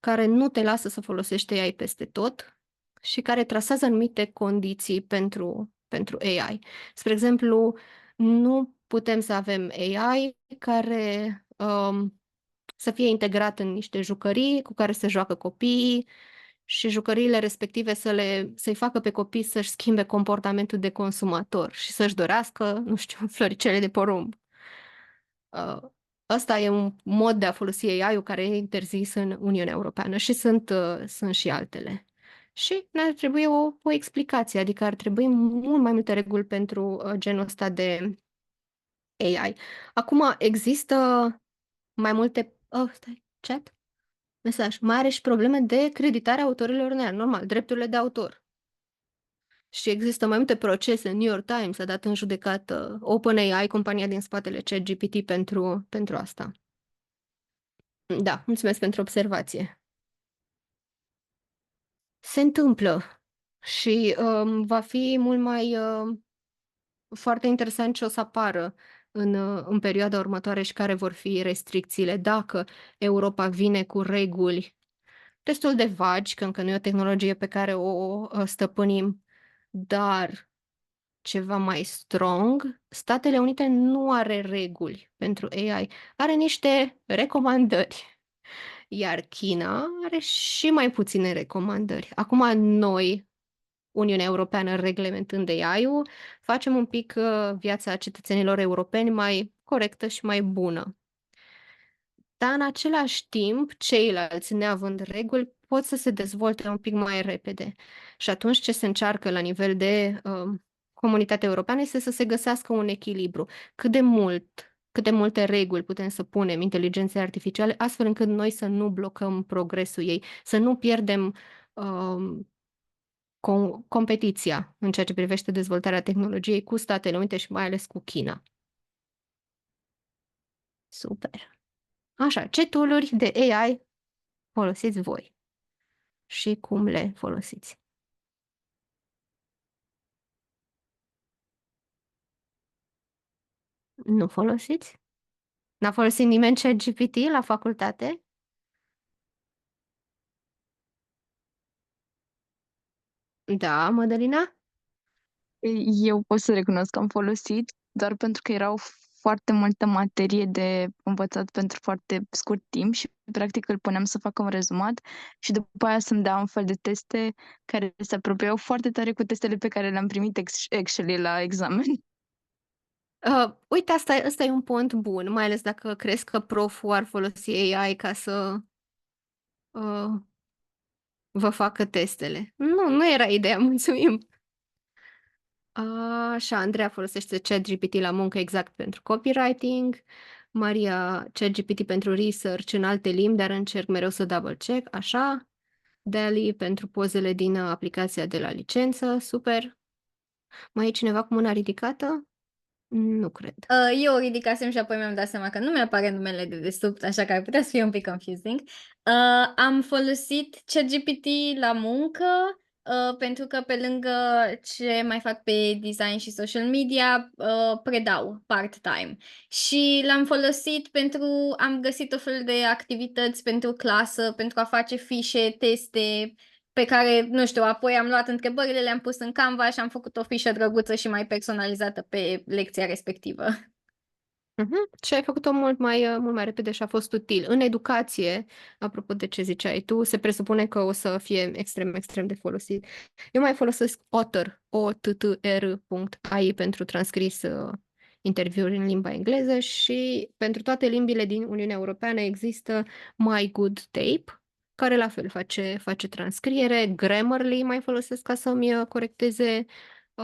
care nu te lasă să folosești AI peste tot și care trasează anumite condiții pentru AI. Spre exemplu, nu putem să avem AI care să fie integrat în niște jucării cu care se joacă copiii și jucăriile respective să-i facă pe copii să-și schimbe comportamentul de consumator și să-și dorească, nu știu, floricele de porumb. Ăsta e un mod de a folosi AI-ul care e interzis în Uniunea Europeană și sunt și altele. Și ne-ar trebui o explicație, adică ar trebui mult mai multe reguli pentru genul ăsta de AI. Acum există mai multe... stai, chat? Mesaj. Mai are și probleme de creditare a autorilor normal, drepturile de autor. Și există mai multe procese. New York Times a dat în judecată OpenAI, compania din spatele ChatGPT, pentru asta. Da, mulțumesc pentru observație. Se întâmplă și va fi mult mai foarte interesant ce o să apară în perioada următoare și care vor fi restricțiile dacă Europa vine cu reguli destul de vagi, că încă nu e o tehnologie pe care o stăpânim, dar ceva mai strong. Statele Unite nu are reguli pentru AI, are niște recomandări. iar China are și mai puține recomandări. Acum noi, Uniunea Europeană, reglementând AI-ul, facem un pic viața cetățenilor europeni mai corectă și mai bună. Dar în același timp, ceilalți, neavând reguli, pot să se dezvolte un pic mai repede. Și atunci ce se încearcă la nivel de comunitatea europeană este să se găsească un echilibru. Cât de multe reguli putem să punem inteligenței artificiale, astfel încât noi să nu blocăm progresul ei, să nu pierdem competiția în ceea ce privește dezvoltarea tehnologiei cu Statele Unite și mai ales cu China. Super! Așa, ce tool-uri de AI folosiți voi și cum le folosiți? Nu folosiți? N-a folosit nimeni ChatGPT la facultate? Da, Mădălina? Eu pot să recunosc că am folosit doar pentru că erau foarte multă materie de învățat pentru foarte scurt timp și practic îl puneam să facă un rezumat și după aia să-mi dea un fel de teste care se apropiau foarte tare cu testele pe care le-am primit actually la examen. Uite, asta e un punct bun, mai ales dacă crezi că proful ar folosi AI ca să uh, vă facă testele. Nu era ideea, mulțumim. Așa, Andreea folosește ChatGPT la muncă exact pentru copywriting, Maria ChatGPT pentru research în alte limbi, dar încerc mereu să double check, așa. Dali pentru pozele din aplicația de la licență, super. Mai e cineva cu mâna ridicată? Nu cred. Eu o ridicasem și apoi mi-am dat seama că nu mi-apare numele de desubt, așa că ar putea să fie un pic confusing. Am folosit ChatGPT la muncă, pentru că pe lângă ce mai fac pe design și social media, predau part-time. Și l-am folosit am găsit o fel de activități pentru clasă, pentru a face fișe, teste, pe care, nu știu, apoi am luat întrebările, le-am pus în Canva și am făcut o fișă drăguță și mai personalizată pe lecția respectivă. Și ai făcut-o mult mai repede și a fost util. În educație, apropo de ce ziceai tu, se presupune că o să fie extrem, extrem de folosit. Eu mai folosesc Otter, OTTR.ai pentru transcris interviuri în limba engleză și pentru toate limbile din Uniunea Europeană există My Good Tape, care la fel face transcriere. Grammarly mai folosesc ca să-mi corecteze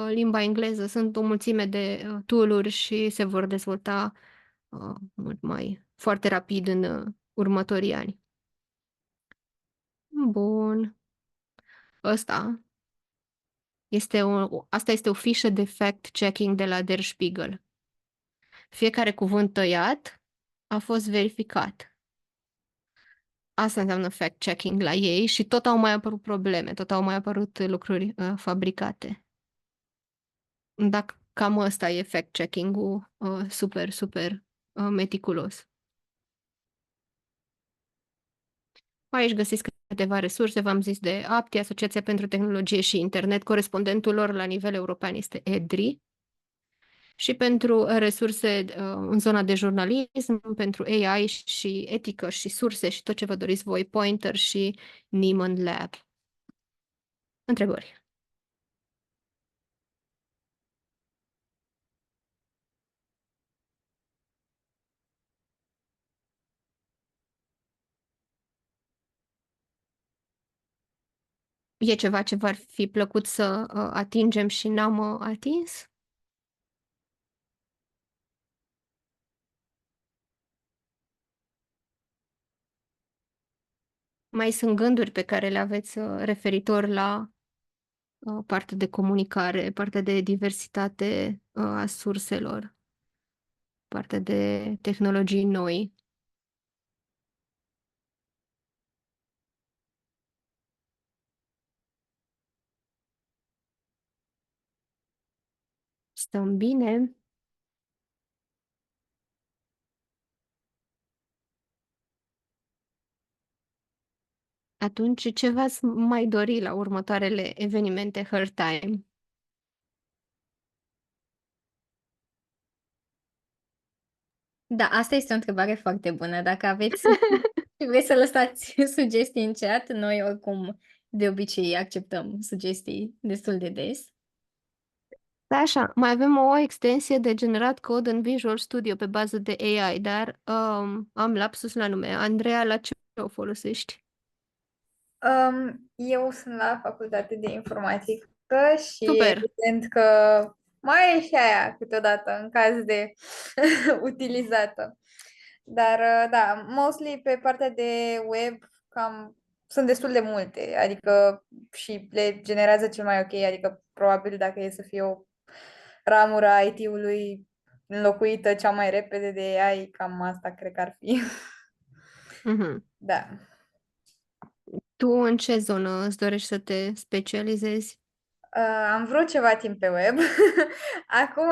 limba engleză. Sunt o mulțime de tool-uri și se vor dezvolta mult mai foarte rapid în următorii ani. Bun. Asta este o fișă de fact-checking de la Der Spiegel. Fiecare cuvânt tăiat a fost verificat. Asta înseamnă fact-checking la ei și tot au mai apărut probleme, tot au mai apărut lucruri fabricate. Dacă cam ăsta e fact-checking-ul super, super meticulos. Aici găsiți câteva resurse, v-am zis de APTI, Asociația pentru Tehnologie și Internet, corespondentul lor la nivel european este EDRI. Și pentru resurse în zona de jurnalism, pentru AI și etică și surse și tot ce vă doriți voi, Pointer și Nieman Lab. Întrebări? E ceva ce v-ar fi plăcut să atingem și n-am atins? Mai sunt gânduri pe care le aveți referitor la partea de comunicare, partea de diversitate a surselor, partea de tehnologii noi? Stăm bine. Atunci, ce v-ați mai dori la următoarele evenimente Her Time? Da, asta este o întrebare foarte bună. Dacă aveți Și vrei să lăsați sugestii în chat? Noi oricum de obicei acceptăm sugestii destul de des. Da, așa, mai avem o extensie de generat cod în Visual Studio pe bază de AI, dar am lapsus la nume. Andreea, la ce o folosești? Eu sunt la facultate de informatică și Super! evident că mai e și aia câteodată în caz de utilizată. Dar da, mostly pe partea de web sunt destul de multe, adică și le generează cel mai ok, adică probabil dacă e să fie o ramură a IT-ului înlocuită cea mai repede de AI, cam asta cred că ar fi. Mhm. Da. Tu în ce zonă îți dorești să te specializezi? Am vrut ceva timp pe web. Acum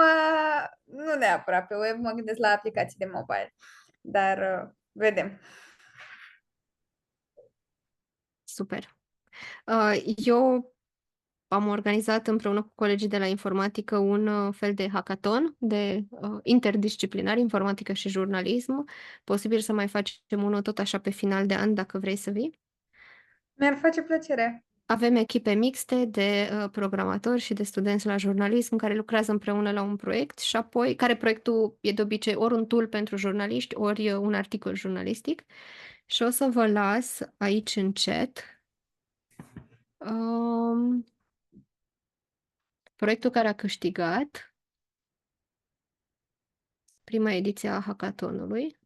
nu neapărat pe web, mă gândesc la aplicații de mobile. Dar vedem. Super! Eu am organizat împreună cu colegii de la informatică un fel de hackathon de interdisciplinar, informatică și jurnalism. Posibil să mai facem unul tot așa pe final de an, dacă vrei să vii. Mi-ar face plăcere. Avem echipe mixte de programatori și de studenți la jurnalism care lucrează împreună la un proiect și apoi, care proiectul e de obicei ori un tool pentru jurnaliști, ori un articol jurnalistic. Și o să vă las aici în chat proiectul care a câștigat prima ediție a hackathonului,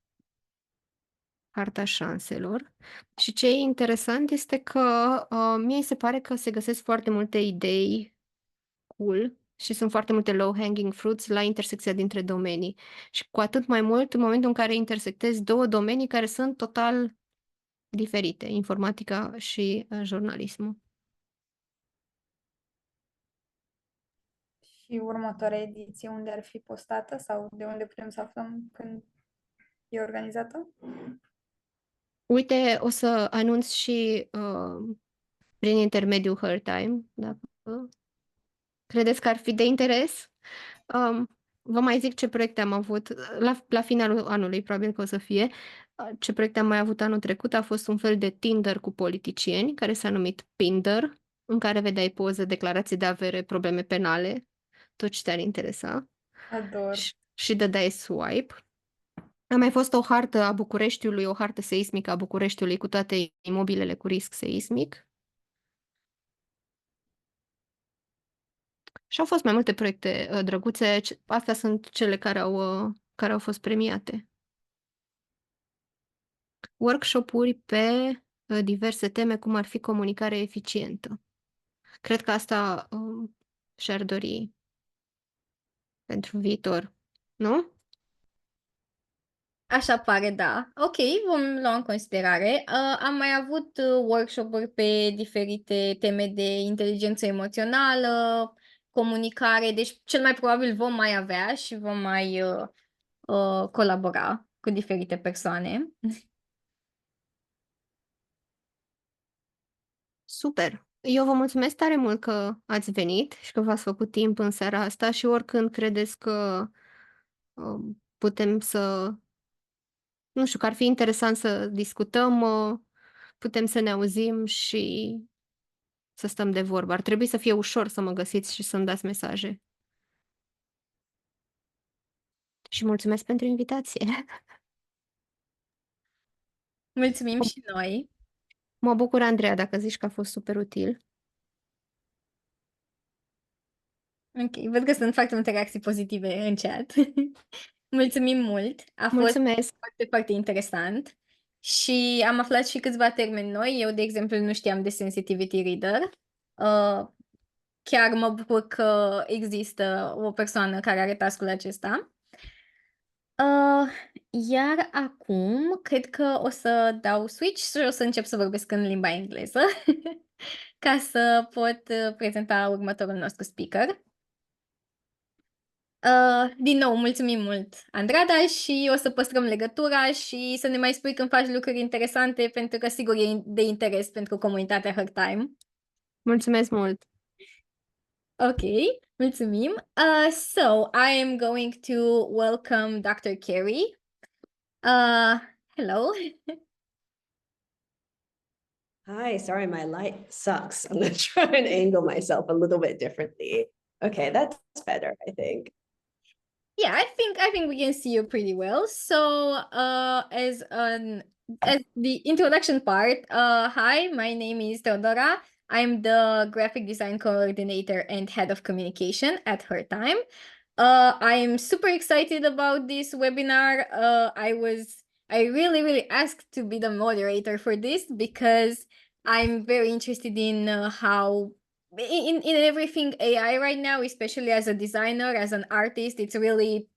Harta șanselor. Și ce e interesant este că mie se pare că se găsesc foarte multe idei cool și sunt foarte multe low-hanging fruits la intersecția dintre domenii. Și cu atât mai mult în momentul în care intersectezi două domenii care sunt total diferite, informatica și jurnalismul. Și următoarea ediție unde ar fi postată sau de unde putem să aflăm când e organizată? Uite, o să anunț și prin intermediul HerTime, dacă credeți că ar fi de interes. Vă mai zic ce proiecte am avut la finalul anului, probabil că o să fie. Ce proiecte am mai avut anul trecut a fost un fel de Tinder cu politicieni, care s-a numit Pinder, în care vedeai poze, declarații de avere, probleme penale, tot ce te-ar interesa. Ador. Și dădeai swipe. A mai fost o hartă a Bucureștiului, o hartă seismică a Bucureștiului cu toate imobilele cu risc seismic. Și au fost mai multe proiecte drăguțe. Astea sunt cele care au fost premiate. Workshop-uri pe diverse teme, cum ar fi comunicare eficientă. Cred că asta și-ar dori pentru viitor, nu? Așa pare, da. Ok, vom lua în considerare. Am mai avut workshop-uri pe diferite teme de inteligență emoțională, comunicare, deci cel mai probabil vom mai avea și vom mai colabora cu diferite persoane. Super! Eu vă mulțumesc tare mult că ați venit și că v-ați făcut timp în seara asta și oricând credeți că putem să, nu știu, că ar fi interesant să discutăm, putem să ne auzim și să stăm de vorbă. Ar trebui să fie ușor să mă găsiți și să-mi dați mesaje. Și mulțumesc pentru invitație. Mulțumim și noi. Mă bucur, Andreea, dacă zici că a fost super util. Ok, văd că sunt foarte multe reacții pozitive în chat. Mulțumim mult, a fost Mulțumesc! foarte, foarte interesant și am aflat și câțiva termeni noi. Eu, de exemplu, nu știam de sensitivity reader. Chiar mă bucur că există o persoană care are task-ul acesta. Iar acum, cred că o să dau switch și o să încep să vorbesc în limba engleză ca să pot prezenta următorul nostru speaker. Din nou, mulțumim mult, Andrada, și o să păstrăm legătura și să ne mai spui când faci lucruri interesante, pentru că sigur e de interes pentru comunitatea HerTime. Mulțumesc mult! Ok, mulțumim. So, I am going to welcome Dr. Carey. Hello. Hi, sorry, my light sucks. I'm going to try and angle myself a little bit differently. Okay, that's better, I think. Yeah, I think we can see you pretty well. So, as the introduction part, hi, my name is Teodora. I'm the graphic design coordinator and head of communication at HerTime. I'm super excited about this webinar. I really asked to be the moderator for this because I'm very interested in how in everything AI right now, especially as a designer, as an artist, it's really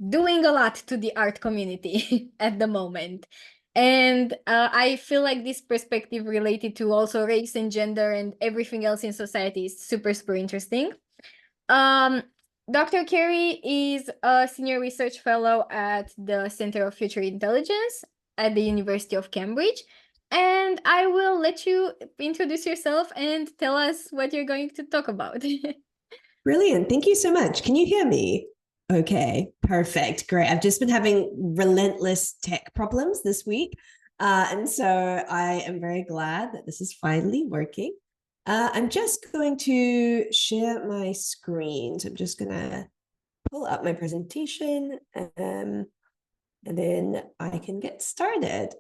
doing a lot to the art community at the moment. And I feel like this perspective related to also race and gender and everything else in society is super interesting. Dr. Carey is a senior research fellow at the Center of Future Intelligence at the University of Cambridge. And I will let you introduce yourself and tell us what you're going to talk about. Brilliant. Thank you so much. Can you hear me? Okay, perfect. Great. I've just been having relentless tech problems this week. And so I am very glad that this is finally working. I'm just going to share my screen. So I'm just going to pull up my presentation and then I can get started.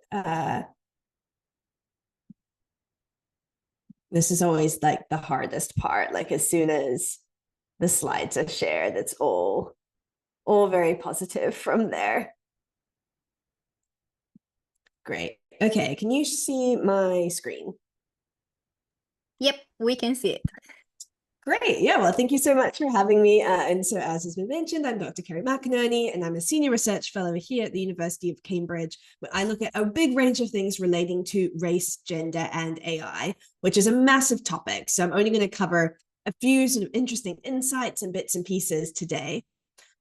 This is always like the hardest part. Like as soon as the slides are shared, it's all very positive from there. Great. Okay, can you see my screen? Yep, we can see it. Great. Yeah, well, thank you so much for having me. And so as has been mentioned, I'm Dr. Carey McInerney, and I'm a senior research fellow here at the University of Cambridge, where I look at a big range of things relating to race, gender, and AI, which is a massive topic. So I'm only going to cover a few sort of interesting insights and bits and pieces today.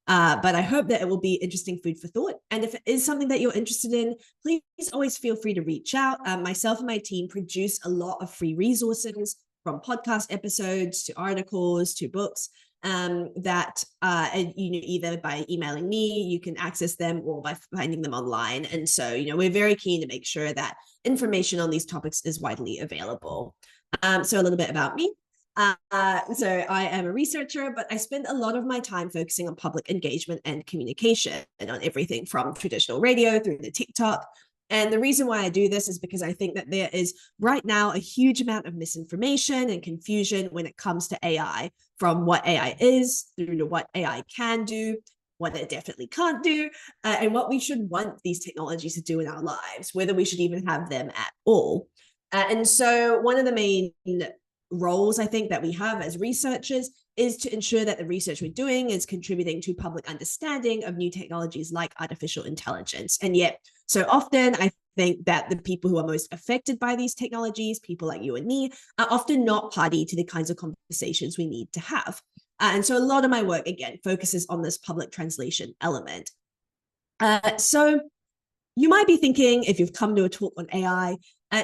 But I hope that it will be interesting food for thought. And if it is something that you're interested in, please always feel free to reach out. Myself and my team produce a lot of free resources, from podcast episodes to articles to books that either by emailing me, you can access them, or by finding them online. And so, we're very keen to make sure that information on these topics is widely available. So a little bit about me. So I am a researcher, but I spend a lot of my time focusing on public engagement and communication, and on everything from traditional radio through to TikTok. And the reason why I do this is because I think that there is right now a huge amount of misinformation and confusion when it comes to AI, from what AI is through to what AI can do, what it definitely can't do, and what we should want these technologies to do in our lives, whether we should even have them at all. And so one of the main roles I think that we have as researchers is to ensure that the research we're doing is contributing to public understanding of new technologies like artificial intelligence. And yet, so often I think that the people who are most affected by these technologies, people like you and me, are often not party to the kinds of conversations we need to have. And so a lot of my work, again, focuses on this public translation element. So you might be thinking, if you've come to a talk on AI,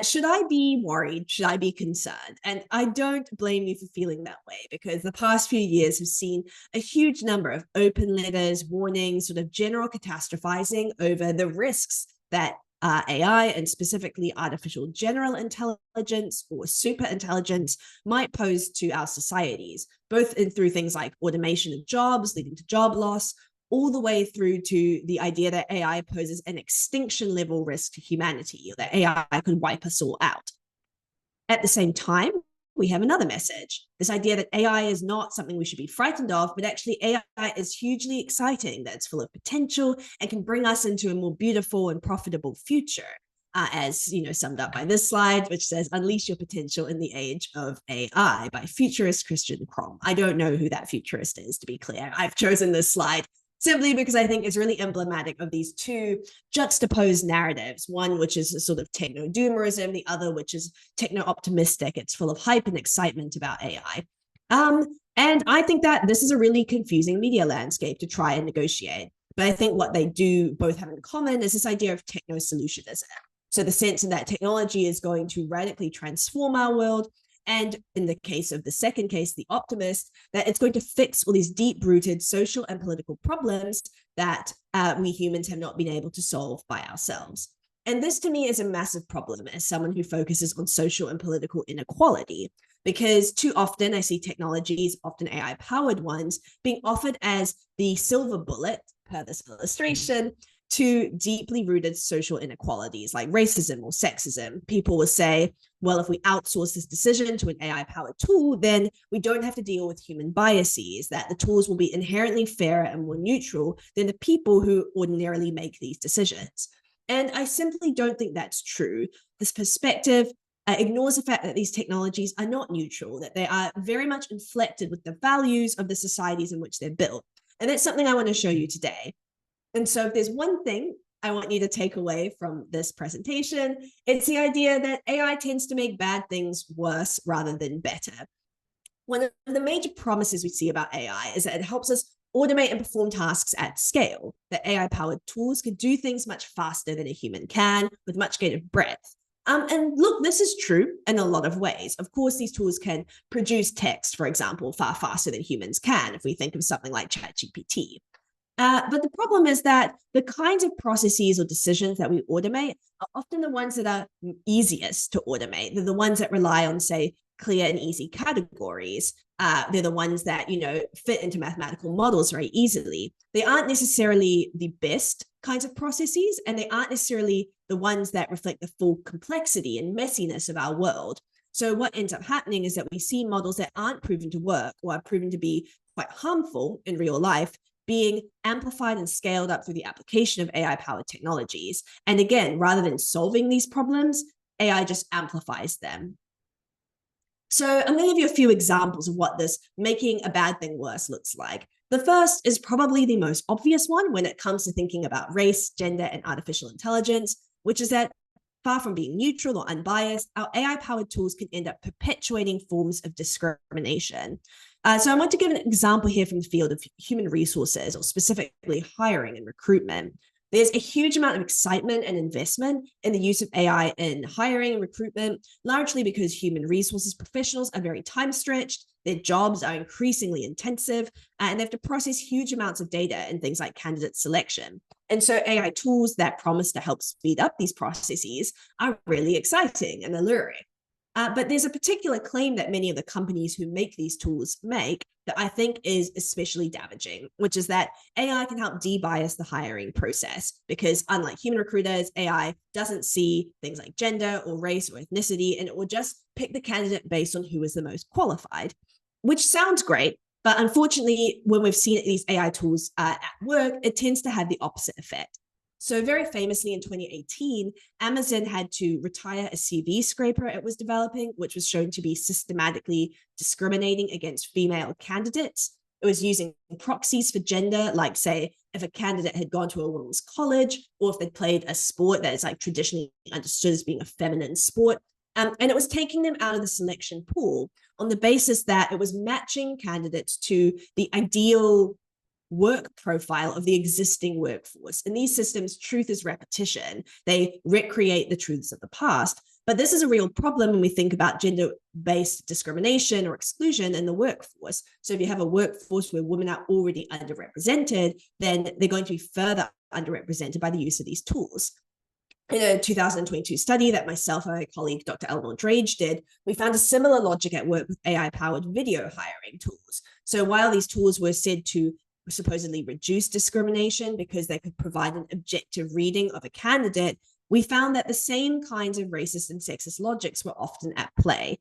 should I be worried? Should I be concerned? And I don't blame you for feeling that way, because the past few years have seen a huge number of open letters, warnings, sort of general catastrophizing over the risks that AI, and specifically artificial general intelligence or super intelligence, might pose to our societies, both through things like automation of jobs leading to job loss, all the way through to the idea that AI poses an extinction level risk to humanity, or that AI could wipe us all out. At the same time, we have another message, this idea that AI is not something we should be frightened of, but actually AI is hugely exciting, that it's full of potential and can bring us into a more beautiful and profitable future, as summed up by this slide, which says, "Unleash your potential in the age of AI" by futurist Christian Krom. I don't know who that futurist is, to be clear. I've chosen this slide simply because I think it's really emblematic of these two juxtaposed narratives, one which is a sort of techno-doomerism, the other which is techno-optimistic. It's full of hype and excitement about AI. And I think that this is a really confusing media landscape to try and negotiate. But I think what they do both have in common is this idea of techno-solutionism. So the sense that technology is going to radically transform our world, and in the case of the second case, the optimist, that it's going to fix all these deep-rooted social and political problems that we humans have not been able to solve by ourselves. And this to me is a massive problem as someone who focuses on social and political inequality, because too often I see technologies, often AI-powered ones, being offered as the silver bullet, per this illustration, to deeply rooted social inequalities like racism or sexism. People will say, well, if we outsource this decision to an AI-powered tool, then we don't have to deal with human biases, that the tools will be inherently fairer and more neutral than the people who ordinarily make these decisions. And I simply don't think that's true. This perspective ignores the fact that these technologies are not neutral, that they are very much inflected with the values of the societies in which they're built. And that's something I want to show you today. And so if there's one thing I want you to take away from this presentation, it's the idea that AI tends to make bad things worse rather than better. One of the major promises we see about AI is that it helps us automate and perform tasks at scale, that AI-powered tools can do things much faster than a human can, with much greater breadth. And look, this is true in a lot of ways. Of course, these tools can produce text, for example, far faster than humans can, if we think of something like ChatGPT. But the problem is that the kinds of processes or decisions that we automate are often the ones that are easiest to automate. They're the ones that rely on, say, clear and easy categories. They're the ones that, fit into mathematical models very easily. They aren't necessarily the best kinds of processes, and they aren't necessarily the ones that reflect the full complexity and messiness of our world. So what ends up happening is that we see models that aren't proven to work or are proven to be quite harmful in real life being amplified and scaled up through the application of AI-powered technologies. And again, rather than solving these problems, AI just amplifies them. So I'm going to give you a few examples of what this making a bad thing worse looks like. The first is probably the most obvious one when it comes to thinking about race, gender, and artificial intelligence, which is that far from being neutral or unbiased, our AI-powered tools can end up perpetuating forms of discrimination. So I want to give an example here from the field of human resources, or specifically hiring and recruitment. There's a huge amount of excitement and investment in the use of AI in hiring and recruitment, largely because human resources professionals are very time-stretched, their jobs are increasingly intensive, and they have to process huge amounts of data in things like candidate selection. And so AI tools that promise to help speed up these processes are really exciting and alluring. But there's a particular claim that many of the companies who make these tools make that I think is especially damaging, which is that AI can help de-bias the hiring process, because unlike human recruiters, AI doesn't see things like gender or race or ethnicity, and it will just pick the candidate based on who is the most qualified, which sounds great. But unfortunately, when we've seen these AI tools at work, it tends to have the opposite effect. So very famously in 2018, Amazon had to retire a CV scraper it was developing, which was shown to be systematically discriminating against female candidates. It was using proxies for gender, like say, if a candidate had gone to a women's college, or if they played a sport that is like traditionally understood as being a feminine sport. And it was taking them out of the selection pool on the basis that it was matching candidates to the ideal work profile of the existing workforce. In these systems, truth is repetition. They recreate the truths of the past. But this is a real problem when we think about gender-based discrimination or exclusion in the workforce. So if you have a workforce where women are already underrepresented, then they're going to be further underrepresented by the use of these tools. In a 2022 study that myself and my colleague, Dr. Eleanor Drage, did, we found a similar logic at work with AI-powered video hiring tools. So while these tools were said to supposedly reduce discrimination because they could provide an objective reading of a candidate, we found that the same kinds of racist and sexist logics were often at play.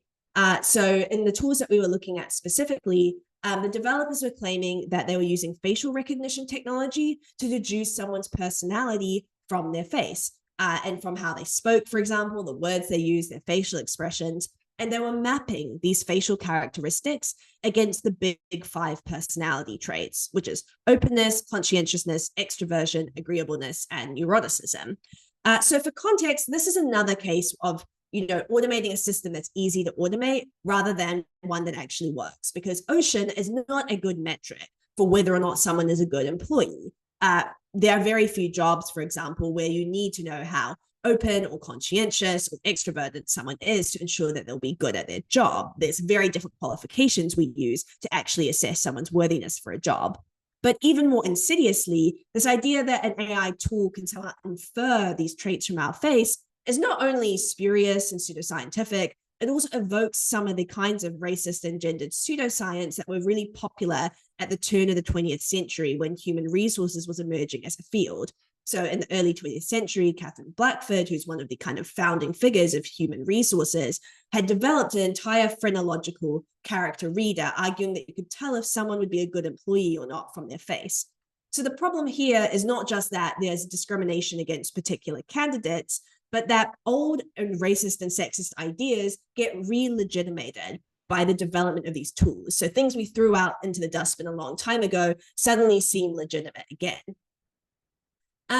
So in the tools that we were looking at specifically, the developers were claiming that they were using facial recognition technology to deduce someone's personality from their face and from how they spoke, for example, the words they used, their facial expressions. And they were mapping these facial characteristics against the big 5 personality traits, which is openness, conscientiousness, extroversion, agreeableness, and neuroticism. So for context, this is another case of automating a system that's easy to automate rather than one that actually works, because OCEAN is not a good metric for whether or not someone is a good employee. There are very few jobs, for example, where you need to know how open or conscientious or extroverted someone is to ensure that they'll be good at their job. There's very different qualifications we use to actually assess someone's worthiness for a job. But even more insidiously, this idea that an AI tool can somehow infer these traits from our face is not only spurious and pseudoscientific, it also evokes some of the kinds of racist and gendered pseudoscience that were really popular at the turn of the 20th century when human resources was emerging as a field. So in the early 20th century, Catherine Blackford, who's one of the kind of founding figures of human resources, had developed an entire phrenological character reader, arguing that you could tell if someone would be a good employee or not from their face. So the problem here is not just that there's discrimination against particular candidates, but that old and racist and sexist ideas get re-legitimated by the development of these tools. So things we threw out into the dustbin a long time ago suddenly seem legitimate again.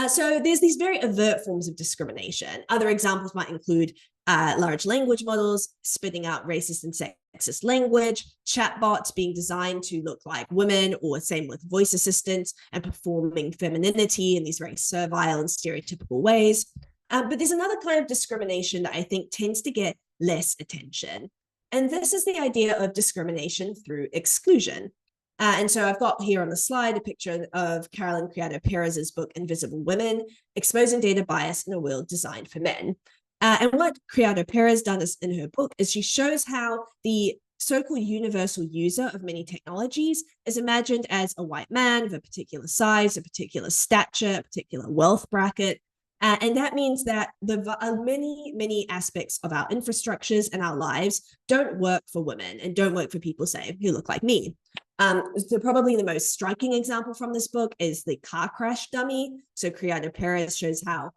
So there's these very overt forms of discrimination. Other examples might include large language models spitting out racist and sexist language, chatbots being designed to look like women, or same with voice assistants and performing femininity in these very servile and stereotypical ways. But there's another kind of discrimination that I think tends to get less attention. And this is the idea of discrimination through exclusion. And so I've got here on the slide a picture of Carolyn Criado-Perez's book, Invisible Women, Exposing Data Bias in a World Designed for Men. And what Criado-Perez does in her book is she shows how the so-called universal user of many technologies is imagined as a white man of a particular size, a particular stature, a particular wealth bracket. And that means that the many aspects of our infrastructures and our lives don't work for women and don't work for people, say, who look like me. So probably the most striking example from this book is the car crash dummy. So Criado-Perez shows how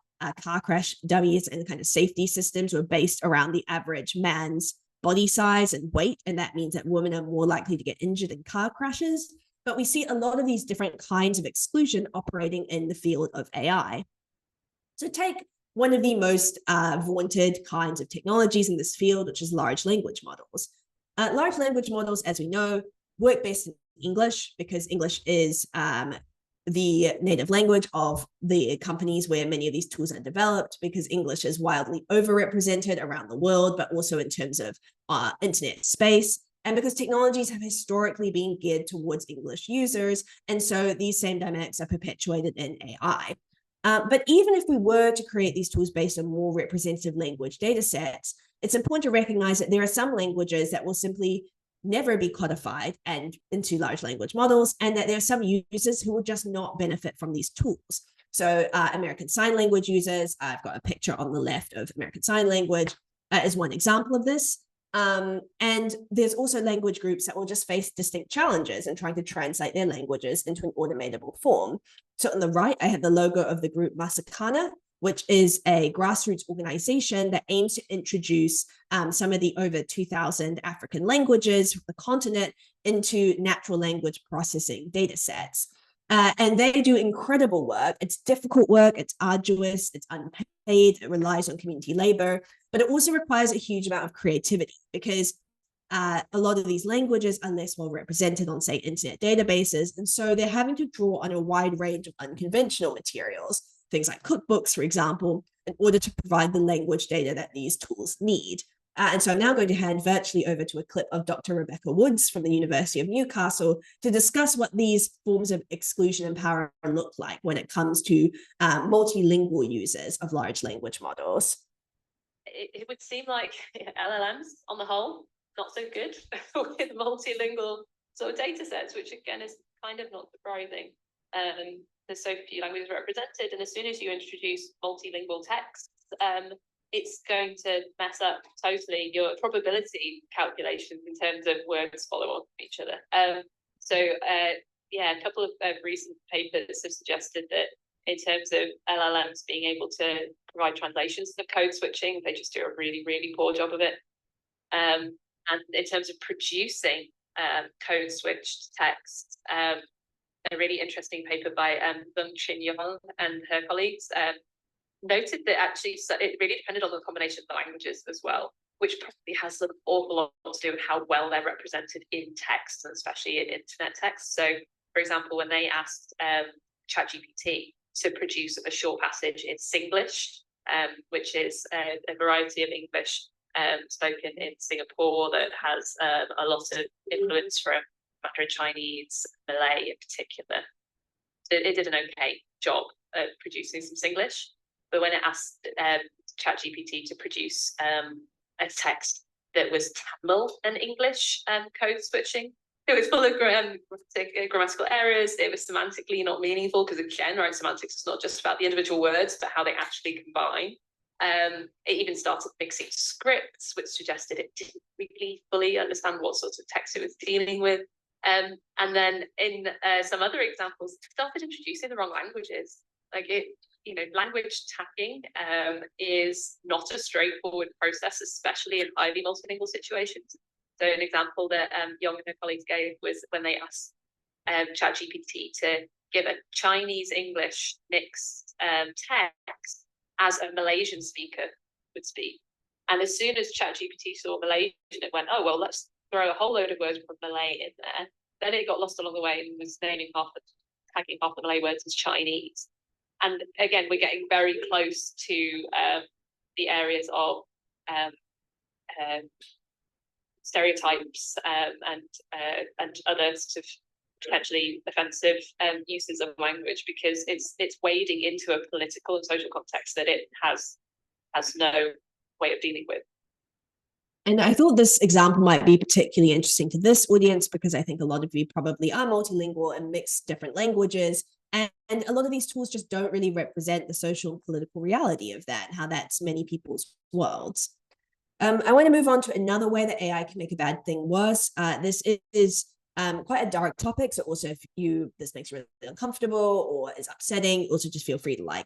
car crash dummies and kind of safety systems were based around the average man's body size and weight. And that means that women are more likely to get injured in car crashes. But we see a lot of these different kinds of exclusion operating in the field of AI. So take one of the most vaunted kinds of technologies in this field, which is large language models. Large language models, as we know, work best in English because English is the native language of the companies where many of these tools are developed, because English is wildly overrepresented around the world, but also in terms of internet space. And because technologies have historically been geared towards English users, and so these same dynamics are perpetuated in AI. But even if we were to create these tools based on more representative language data sets, it's important to recognize that there are some languages that will simply never be codified and into large language models, and that there are some users who will just not benefit from these tools. So American Sign Language users, I've got a picture on the left of American Sign Language as one example of this. And there's also language groups that will just face distinct challenges in trying to translate their languages into an automatable form. So on the right, I have the logo of the group Masakana, which is a grassroots organization that aims to introduce some of the over 2,000 African languages from the continent into natural language processing data sets. And they do incredible work. It's difficult work, it's arduous, it's unpaid, it relies on community labor, but it also requires a huge amount of creativity because a lot of these languages are less well represented on, say, internet databases. And so they're having to draw on a wide range of unconventional materials, things like cookbooks, for example, in order to provide the language data that these tools need. And so I'm now going to hand virtually over to a clip of Dr. Rebecca Woods from the University of Newcastle to discuss what these forms of exclusion and power look like when it comes to multilingual users of large language models. It would seem like LLMs on the whole, not so good with multilingual sort of data sets, which again is kind of not surprising. There's so few languages represented, and as soon as you introduce multilingual text, it's going to mess up totally your probability calculations in terms of words follow on from each other. A couple of recent papers have suggested that in terms of LLMs being able to provide translations of code switching, they just do a really, really poor job of it. And in terms of producing code switched text, a really interesting paper by Bung-Chin Young and her colleagues noted that actually it really depended on the combination of the languages as well, which probably has an awful lot to do with how well they're represented in text, and especially in internet text. So, for example, when they asked ChatGPT to produce a short passage in Singlish, which is a variety of English spoken in Singapore that has a lot of influence from Mandarin Chinese, Malay in particular. So it did an okay job at producing some Singlish, but when it asked ChatGPT to produce a text that was Tamil and English code switching, it was full of grammatical errors. It was semantically not meaningful because, again, right, semantics is not just about the individual words, but how they actually combine. It even started mixing scripts, which suggested it didn't really fully understand what sorts of text it was dealing with. And then in some other examples, it started introducing the wrong languages. Like language tagging is not a straightforward process, especially in highly multilingual situations. So an example that Young and her colleagues gave was when they asked ChatGPT to give a Chinese-English mixed text as a Malaysian speaker would speak. And as soon as ChatGPT saw Malaysian, it went, oh, well, let's throw a whole load of words from Malay in there. Then it got lost along the way and was tagging half the Malay words as Chinese. And again, we're getting very close to the areas of stereotypes and other sort of potentially offensive uses of language, because it's wading into a political and social context that it has no way of dealing with. And I thought this example might be particularly interesting to this audience because I think a lot of you probably are multilingual and mix different languages. And a lot of these tools just don't really represent the social and political reality of that, and how that's many people's worlds. I want to move on to another way that AI can make a bad thing worse. This is quite a dark topic. So also if this makes you really uncomfortable or is upsetting, also just feel free to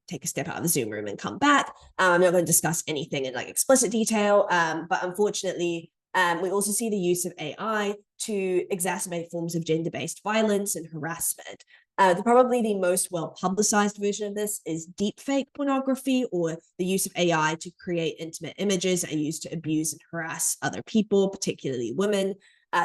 take a step out of the Zoom room and come back. I'm not going to discuss anything in explicit detail, but unfortunately, we also see the use of AI to exacerbate forms of gender-based violence and harassment. Probably the most well-publicized version of this is deepfake pornography, or the use of AI to create intimate images that are used to abuse and harass other people, particularly women.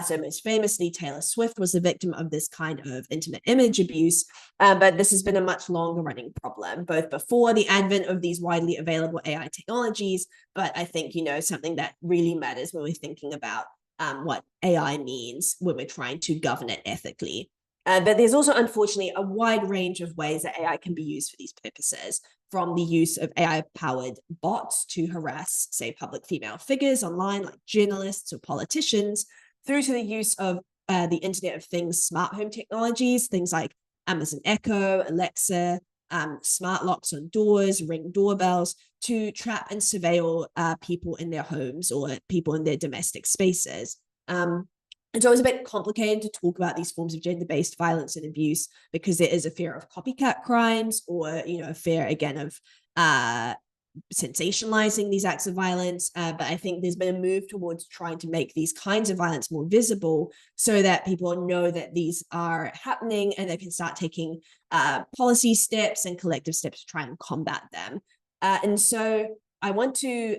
So most famously, Taylor Swift was the victim of this kind of intimate image abuse, but this has been a much longer running problem, both before the advent of these widely available AI technologies, but I think, something that really matters when we're thinking about what AI means when we're trying to govern it ethically. But there's also, unfortunately, a wide range of ways that AI can be used for these purposes, from the use of AI-powered bots to harass, say, public female figures online, like journalists or politicians, through to the use of the Internet of Things smart home technologies, things like Amazon Echo, Alexa, smart locks on doors, Ring doorbells, to trap and surveil people in their homes or people in their domestic spaces. And so it was a bit complicated to talk about these forms of gender-based violence and abuse because there is a fear of copycat crimes, or a fear again of sensationalizing these acts of violence. But I think there's been a move towards trying to make these kinds of violence more visible so that people know that these are happening and they can start taking policy steps and collective steps to try and combat them. And so I want to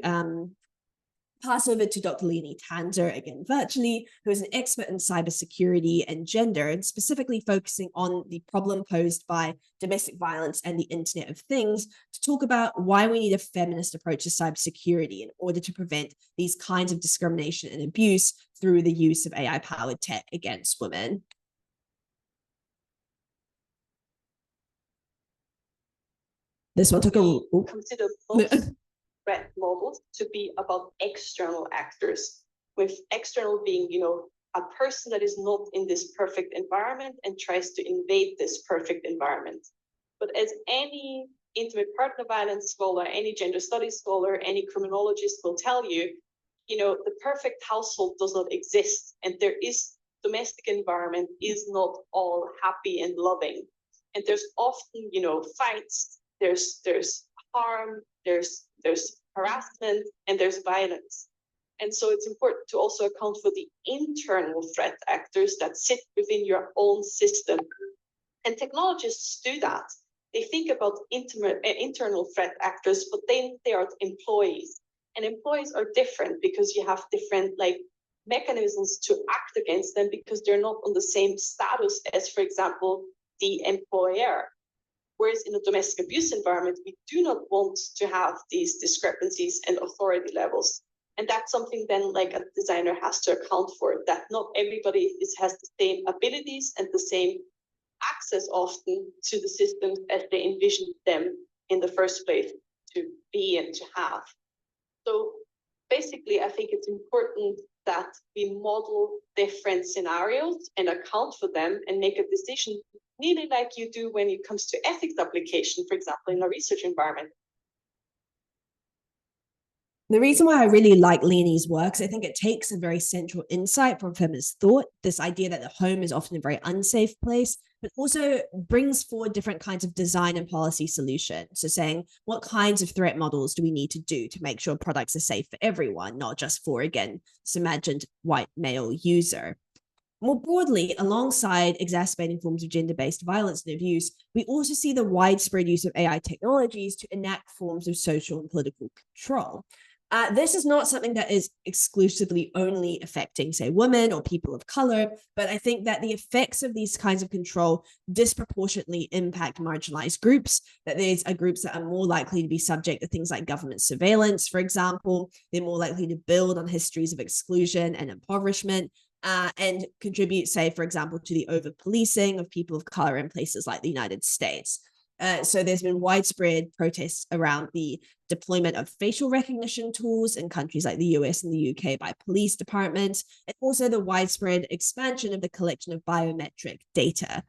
pass over to Dr. Leonie Tanzer, again virtually, who is an expert in cybersecurity and gender, and specifically focusing on the problem posed by domestic violence and the Internet of Things, to talk about why we need a feminist approach to cybersecurity in order to prevent these kinds of discrimination and abuse through the use of AI-powered tech against women. This one took a... Consider both threat models to be about external actors, with external being, a person that is not in this perfect environment and tries to invade this perfect environment. But as any intimate partner violence scholar, any gender studies scholar, any criminologist will tell you, the perfect household does not exist, and domestic environment is not all happy and loving. And there's often, fights, there's harm, there's harassment, and there's violence. And so it's important to also account for the internal threat actors that sit within your own system. And technologists do that. They think about internal threat actors, but then they are employees. And employees are different because you have different mechanisms to act against them because they're not on the same status as, for example, the employer. Whereas in a domestic abuse environment, we do not want to have these discrepancies and authority levels. And that's something then like a designer has to account for, that not everybody has the same abilities and the same access often to the systems as they envisioned them in the first place to be and to have. So basically, I think it's important that we model different scenarios and account for them and make a decision, nearly like you do when it comes to ethics application, for example, in a research environment. The reason why I really like Leonie's work is I think it takes a very central insight from feminist thought, this idea that the home is often a very unsafe place, but also brings forward different kinds of design and policy solutions. So saying, what kinds of threat models do we need to do to make sure products are safe for everyone, not just for, again, this imagined white male user. More broadly, alongside exacerbating forms of gender-based violence and abuse, we also see the widespread use of AI technologies to enact forms of social and political control. This is not something that is exclusively only affecting, say, women or people of color, but I think that the effects of these kinds of control disproportionately impact marginalized groups, that these are groups that are more likely to be subject to things like government surveillance, for example. They're more likely to build on histories of exclusion and impoverishment, and contribute, say, for example, to the over-policing of people of color in places like the United States. So there's been widespread protests around the deployment of facial recognition tools in countries like the US and the UK by police departments, and also the widespread expansion of the collection of biometric data.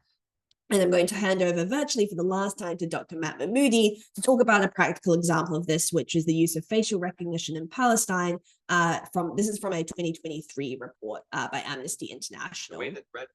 And I'm going to hand over virtually for the last time to Dr. Matt Mahmoudi to talk about a practical example of this, which is the use of facial recognition in Palestine. This is from a 2023 report by Amnesty International. The way that Red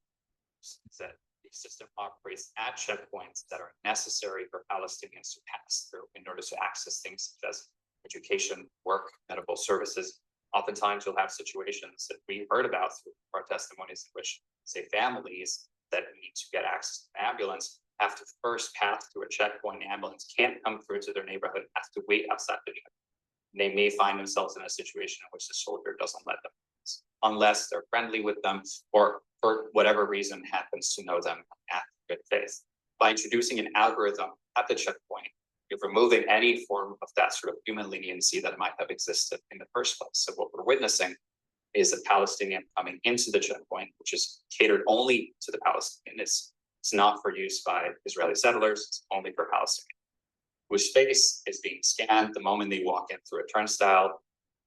is that the system operates at checkpoints that are necessary for Palestinians to pass through in order to access things such as education, work, medical services. Oftentimes you'll have situations that we heard about through our testimonies in which, say, families that need to get access to an ambulance have to first pass through a checkpoint. The ambulance can't come through to their neighborhood, has to wait outside the checkpoint. They may find themselves in a situation in which the soldier doesn't let them pass, unless they're friendly with them or for whatever reason happens to know them at good faith. By introducing an algorithm at the checkpoint, you're removing any form of that sort of human leniency that might have existed in the first place. So what we're witnessing is a Palestinian coming into the checkpoint, which is catered only to the Palestinian. It's not for use by Israeli settlers, it's only for Palestinians, whose face is being scanned the moment they walk in through a turnstile.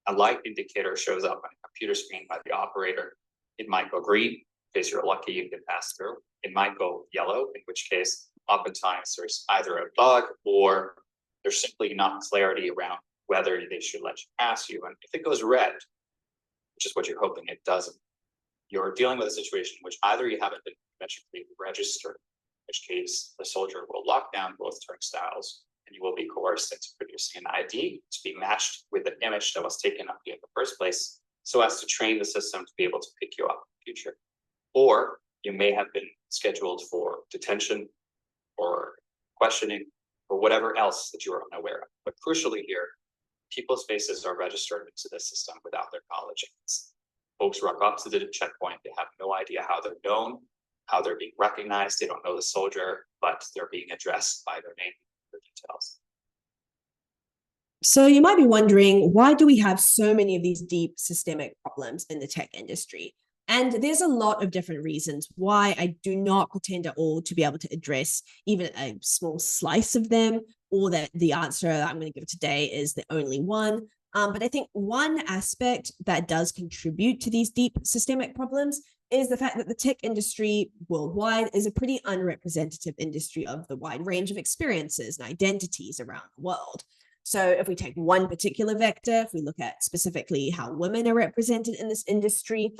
A light indicator shows up on a computer screen by the operator. It might go green, in case you're lucky you can pass through. It might go yellow, in which case oftentimes there's either a bug or there's simply not clarity around whether they should let you pass you. And if it goes red, which is what you're hoping it doesn't, you're dealing with a situation in which either you haven't been biometrically registered, in which case the soldier will lock down both turnstiles and you will be coerced into producing an ID to be matched with the image that was taken of you in the first place, so as to train the system to be able to pick you up in the future. Or you may have been scheduled for detention or questioning or whatever else that you are unaware of. But crucially here, people's faces are registered into the system without their knowledge. Folks rock up to the checkpoint, they have no idea how they're known, how they're being recognized, they don't know the soldier, but they're being addressed by their name and their details. So you might be wondering, why do we have so many of these deep systemic problems in the tech industry? And there's a lot of different reasons why. I do not pretend at all to be able to address even a small slice of them, or that the answer that I'm going to give today is the only one. But I think one aspect that does contribute to these deep systemic problems is the fact that the tech industry worldwide is a pretty unrepresentative industry of the wide range of experiences and identities around the world. So if we take one particular vector, if we look at specifically how women are represented in this industry,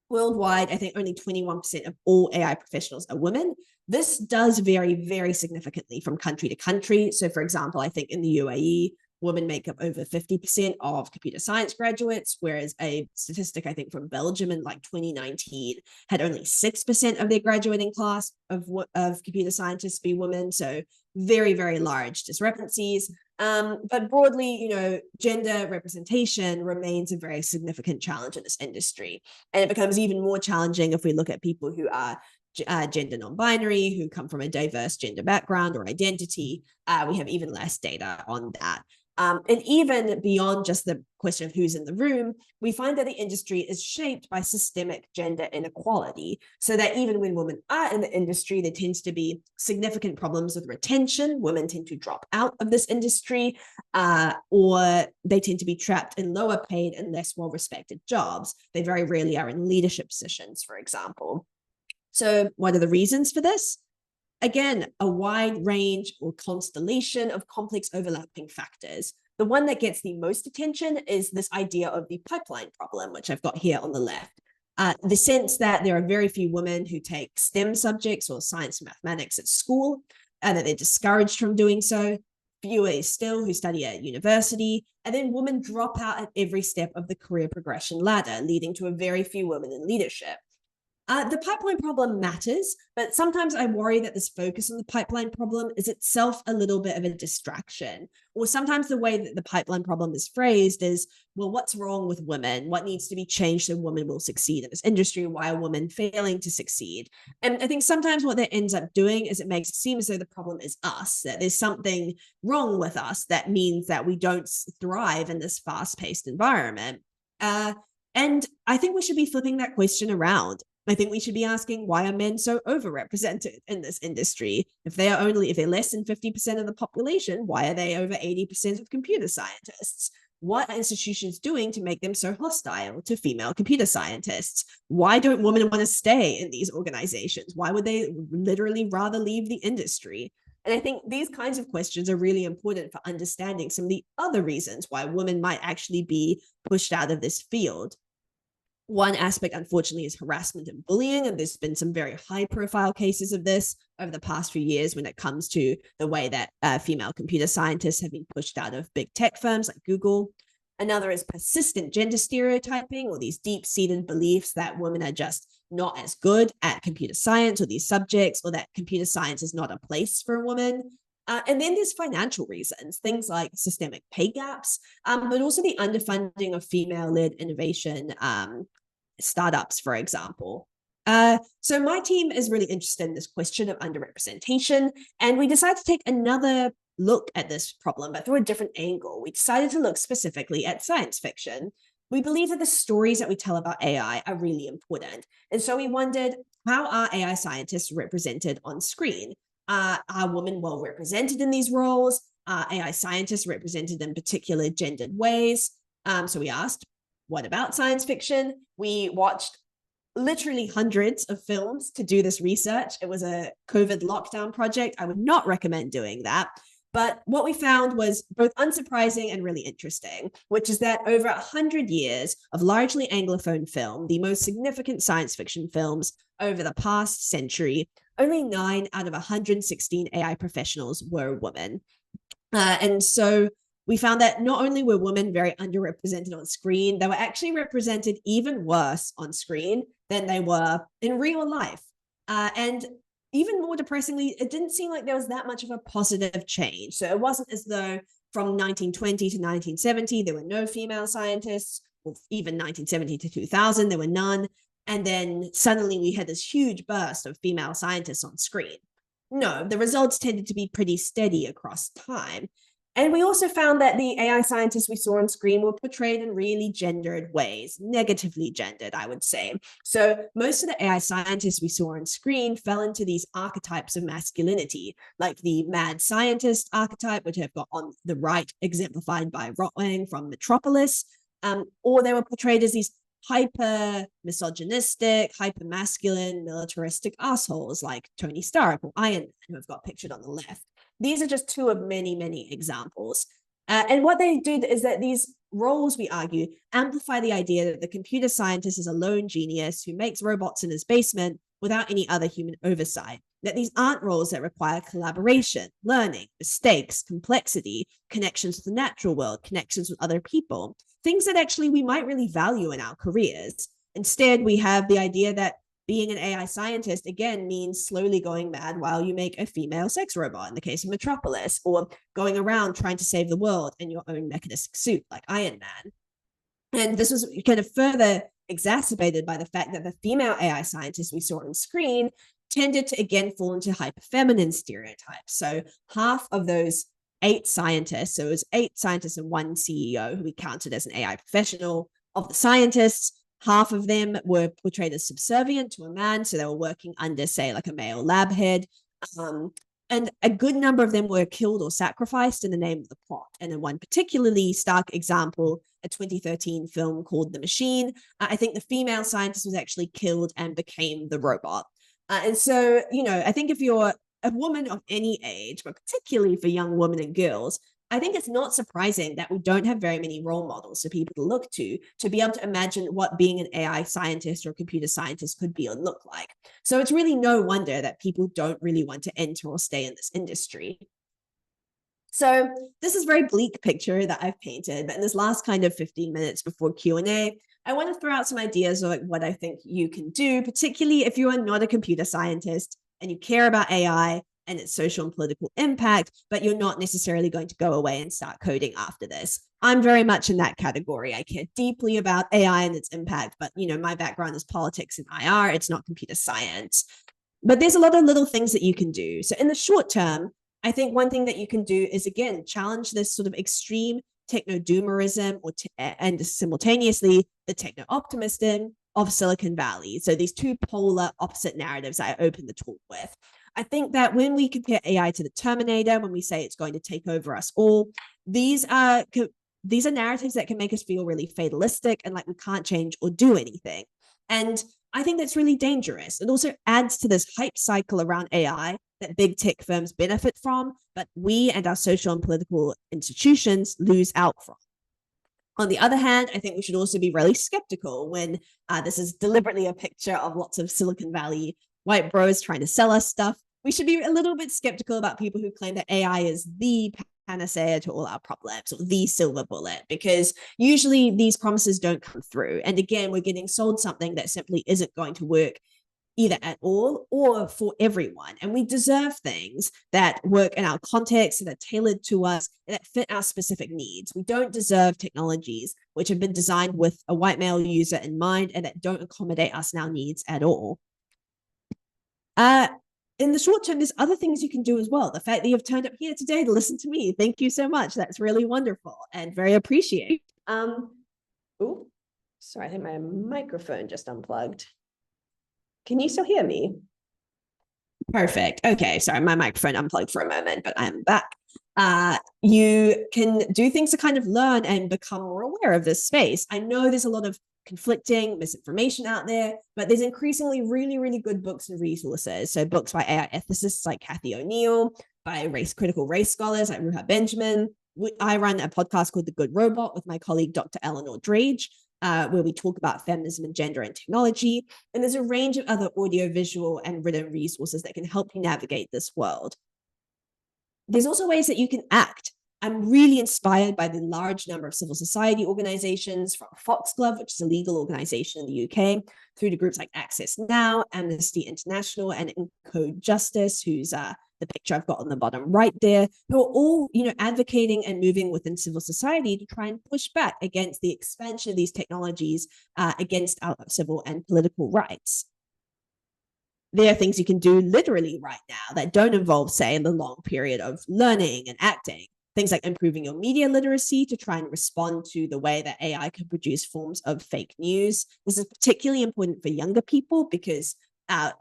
worldwide, I think only 21% of all AI professionals are women. This does vary very significantly from country to country. So for example, I think in the UAE, women make up over 50% of computer science graduates, whereas a statistic, I think, from Belgium in like 2019 had only 6% of their graduating class of computer scientists be women. So very, very large discrepancies. But broadly, you know, gender representation remains a very significant challenge in this industry. And it becomes even more challenging if we look at people who are gender non-binary, who come from a diverse gender background or identity. We have even less data on that. And even beyond just the question of who's in the room, we find that the industry is shaped by systemic gender inequality, so that even when women are in the industry, there tends to be significant problems with retention. Women tend to drop out of this industry, or they tend to be trapped in lower paid and less well-respected jobs. They very rarely are in leadership positions, for example. So what are the reasons for this? Again, a wide range or constellation of complex overlapping factors. The one that gets the most attention is this idea of the pipeline problem, which I've got here on the left. The sense that there are very few women who take STEM subjects or science and mathematics at school, and that they're discouraged from doing so. Fewer still who study at university, and then women drop out at every step of the career progression ladder, leading to a very few women in leadership. The pipeline problem matters, but sometimes I worry that this focus on the pipeline problem is itself a little bit of a distraction. Or sometimes the way that the pipeline problem is phrased is, well, what's wrong with women? What needs to be changed so women will succeed in this industry? Why are women failing to succeed? And I think sometimes what that ends up doing is it makes it seem as though the problem is us, that there's something wrong with us that means that we don't thrive in this fast-paced environment. And I think we should be flipping that question around. I think we should be asking, why are men so overrepresented in this industry? If they're less than 50% of the population, why are they over 80% of computer scientists? What are institutions doing to make them so hostile to female computer scientists? Why don't women want to stay in these organizations? Why would they literally rather leave the industry? And I think these kinds of questions are really important for understanding some of the other reasons why women might actually be pushed out of this field. One aspect, unfortunately, is harassment and bullying, and there's been some very high-profile cases of this over the past few years when it comes to the way that female computer scientists have been pushed out of big tech firms like Google. Another is persistent gender stereotyping, or these deep-seated beliefs that women are just not as good at computer science or these subjects, or that computer science is not a place for a woman. And then there's financial reasons, things like systemic pay gaps, but also the underfunding of female-led innovation startups, for example. So my team is really interested in this question of underrepresentation, and we decided to take another look at this problem, but through a different angle. We decided to look specifically at science fiction. We believe that the stories that we tell about AI are really important. And so we wondered, how are AI scientists represented on screen? Are women well represented in these roles? Are AI scientists represented in particular gendered ways? So we asked, what about science fiction? We watched literally hundreds of films to do this research. It was a COVID lockdown project. I would not recommend doing that. But what we found was both unsurprising and really interesting, which is that over 100 years of largely Anglophone film, the most significant science fiction films over the past century, only 9 out of 116 AI professionals were women. And so we found that not only were women very underrepresented on screen, they were actually represented even worse on screen than they were in real life. And even more depressingly, it didn't seem like there was that much of a positive change. So it wasn't as though from 1920 to 1970, there were no female scientists, or even 1970 to 2000, there were none. And then suddenly we had this huge burst of female scientists on screen. No, the results tended to be pretty steady across time. And we also found that the AI scientists we saw on screen were portrayed in really gendered ways, negatively gendered, I would say. So most of the AI scientists we saw on screen fell into these archetypes of masculinity, like the mad scientist archetype, which I've got on the right, exemplified by Rotwang from Metropolis, or they were portrayed as these hyper misogynistic, hyper masculine, militaristic assholes like Tony Stark or Iron Man, who I've got pictured on the left. These are just two of many, many examples. And what they do is that these roles, we argue, amplify the idea that the computer scientist is a lone genius who makes robots in his basement without any other human oversight. That these aren't roles that require collaboration, learning, mistakes, complexity, connections with the natural world, connections with other people, things that actually we might really value in our careers. Instead, we have the idea that being an AI scientist, again, means slowly going mad while you make a female sex robot, in the case of Metropolis, or going around trying to save the world in your own mechanistic suit, like Iron Man. And this was kind of further exacerbated by the fact that the female AI scientists we saw on screen tended to, again, fall into hyperfeminine stereotypes. So half of those 8 scientists. So it was 8 scientists and 1 CEO who we counted as an AI professional. Of the scientists, half of them were portrayed as subservient to a man. So they were working under, say, like a male lab head. And a good number of them were killed or sacrificed in the name of the plot. And in one particularly stark example, a 2013 film called The Machine, I think the female scientist was actually killed and became the robot. And so, you know, I think if you're a woman of any age, but particularly for young women and girls, I think it's not surprising that we don't have very many role models for people to look to be able to imagine what being an AI scientist or computer scientist could be or look like. So it's really no wonder that people don't really want to enter or stay in this industry. So this is a very bleak picture that I've painted, but in this last kind of 15 minutes before Q&A, I want to throw out some ideas of like what I think you can do, particularly if you are not a computer scientist and you care about AI and its social and political impact, but you're not necessarily going to go away and start coding after this. I'm very much in that category. I care deeply about AI and its impact, but you know, my background is politics and IR, it's not computer science. But there's a lot of little things that you can do. So in the short term, I think one thing that you can do is, again, challenge this sort of extreme techno-doomerism and simultaneously the techno-optimism of Silicon Valley. So these two polar opposite narratives I opened the talk with. I think that when we compare AI to the Terminator, when we say it's going to take over us all, these are narratives that can make us feel really fatalistic and like we can't change or do anything. And I think that's really dangerous. It also adds to this hype cycle around AI that big tech firms benefit from, but we and our social and political institutions lose out from. On the other hand, I think we should also be really skeptical when this is deliberately a picture of lots of Silicon Valley white bros trying to sell us stuff. We should be a little bit skeptical about people who claim that AI is the panacea to all our problems or the silver bullet, because usually these promises don't come through. And again, we're getting sold something that simply isn't going to work either at all or for everyone. And we deserve things that work in our context, that are tailored to us, and that fit our specific needs. We don't deserve technologies which have been designed with a white male user in mind and that don't accommodate us and our needs at all. In the short term, there's other things you can do as well. The fact that you've turned up here today to listen to me, thank you so much. That's really wonderful and very appreciated. Oh, sorry, I think my microphone just unplugged. Can you still hear me? Perfect. Okay, sorry, my microphone unplugged for a moment, but I'm back. You can do things to kind of learn and become more aware of this space. I know there's a lot of conflicting misinformation out there, but there's increasingly really, really good books and resources. So books by AI ethicists like Cathy O'Neill, by critical race scholars like Ruha Benjamin. I run a podcast called The Good Robot with my colleague, Dr. Eleanor Drage, where we talk about feminism and gender and technology. And there's a range of other audiovisual and written resources that can help you navigate this world. There's also ways that you can act. I'm really inspired by the large number of civil society organizations, from Foxglove, which is a legal organization in the UK, through to groups like Access Now, Amnesty International, and Encode Justice, who's the picture I've got on the bottom right there, who are all, advocating and moving within civil society to try and push back against the expansion of these technologies against our civil and political rights. There are things you can do literally right now that don't involve, say, the long period of learning and acting. Things like improving your media literacy to try and respond to the way that AI can produce forms of fake news. This is particularly important for younger people because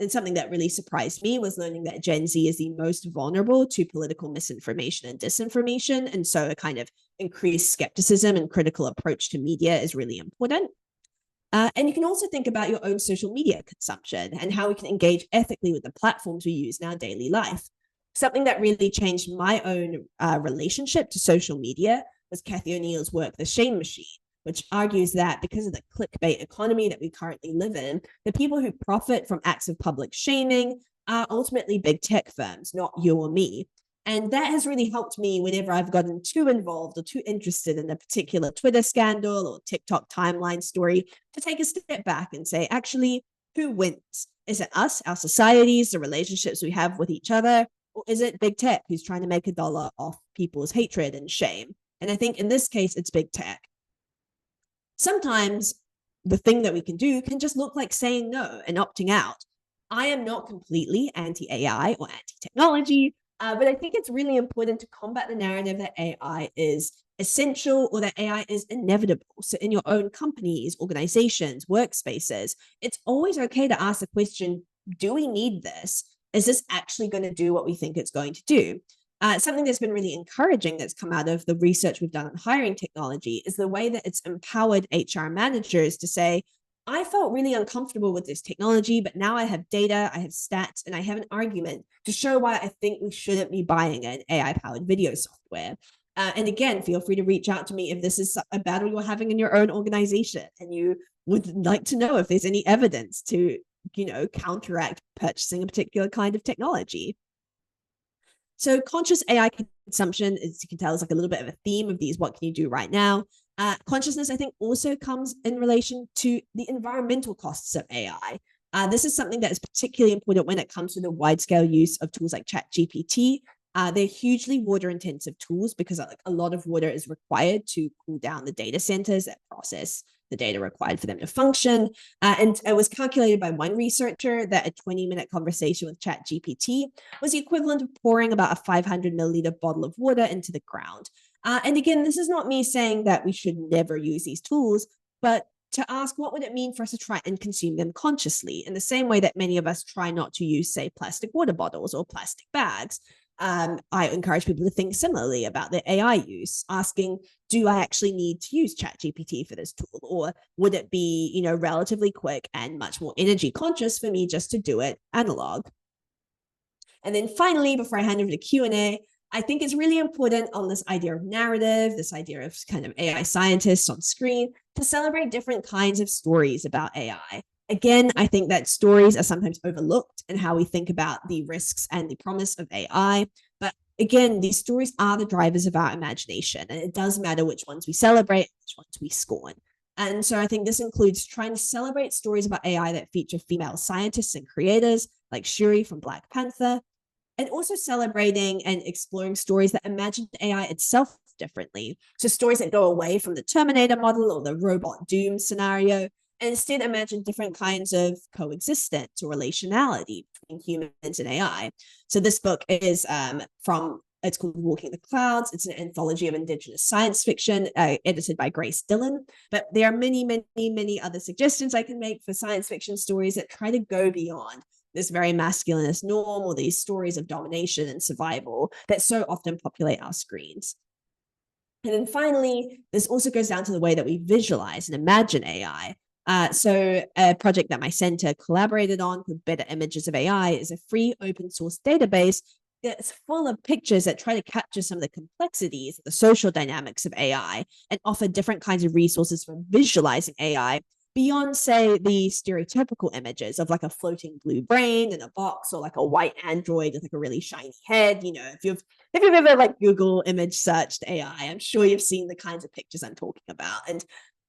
it's something that really surprised me was learning that Gen Z is the most vulnerable to political misinformation and disinformation. And so a kind of increased skepticism and critical approach to media is really important. And you can also think about your own social media consumption and how we can engage ethically with the platforms we use in our daily life. Something that really changed my own relationship to social media was Cathy O'Neill's work, The Shame Machine, which argues that because of the clickbait economy that we currently live in, the people who profit from acts of public shaming are ultimately big tech firms, not you or me. And that has really helped me whenever I've gotten too involved or too interested in a particular Twitter scandal or TikTok timeline story to take a step back and say, actually, who wins? Is it us, our societies, the relationships we have with each other? Or is it big tech who's trying to make a dollar off people's hatred and shame? And I think in this case, it's big tech. Sometimes the thing that we can do can just look like saying no and opting out. I am not completely anti-AI or anti-technology. But I think it's really important to combat the narrative that AI is essential or that AI is inevitable. So in your own companies, organizations, workspaces, it's always okay to ask the question, do we need this? Is this actually going to do what we think it's going to do? Something that's been really encouraging that's come out of the research we've done on hiring technology is the way that it's empowered HR managers to say, I felt really uncomfortable with this technology, but now I have data, I have stats, and I have an argument to show why I think we shouldn't be buying an AI-powered video software. And again, feel free to reach out to me if this is a battle you're having in your own organization and you would like to know if there's any evidence to, counteract purchasing a particular kind of technology. So conscious AI consumption, as you can tell, is like a little bit of a theme of these, what can you do right now? Consciousness, I think, also comes in relation to the environmental costs of AI. This is something that is particularly important when it comes to the wide-scale use of tools like ChatGPT. They're hugely water-intensive tools because a lot of water is required to cool down the data centers that process the data required for them to function. And it was calculated by one researcher that a 20-minute conversation with ChatGPT was the equivalent of pouring about a 500 milliliter bottle of water into the ground. And again, this is not me saying that we should never use these tools, but to ask what would it mean for us to try and consume them consciously in the same way that many of us try not to use, say, plastic water bottles or plastic bags. I encourage people to think similarly about their AI use, asking, do I actually need to use ChatGPT for this tool? Or would it be, relatively quick and much more energy conscious for me just to do it analog? And then finally, before I hand over to Q&A, I think it's really important on this idea of narrative, this idea of kind of AI scientists on screen, to celebrate different kinds of stories about AI. Again, I think that stories are sometimes overlooked in how we think about the risks and the promise of AI. But again, these stories are the drivers of our imagination, and it does matter which ones we celebrate, which ones we scorn. And so I think this includes trying to celebrate stories about AI that feature female scientists and creators like Shuri from Black Panther, and also celebrating and exploring stories that imagine AI itself differently. So stories that go away from the Terminator model or the robot doom scenario, and instead imagine different kinds of coexistence or relationality between humans and AI. So this book is it's called Walking the Clouds. It's an anthology of Indigenous science fiction edited by Grace Dillon. But there are many, many, many other suggestions I can make for science fiction stories that try to go beyond this very masculinist norm or these stories of domination and survival that so often populate our screens. And then finally, this also goes down to the way that we visualize and imagine AI. So a project that my center collaborated on called Better Images of AI is a free open source database that's full of pictures that try to capture some of the complexities, the social dynamics of AI, and offer different kinds of resources for visualizing AI beyond, say, the stereotypical images of like a floating blue brain in a box or like a white android with like a really shiny head. If you've ever like Google image searched AI, I'm sure you've seen the kinds of pictures I'm talking about.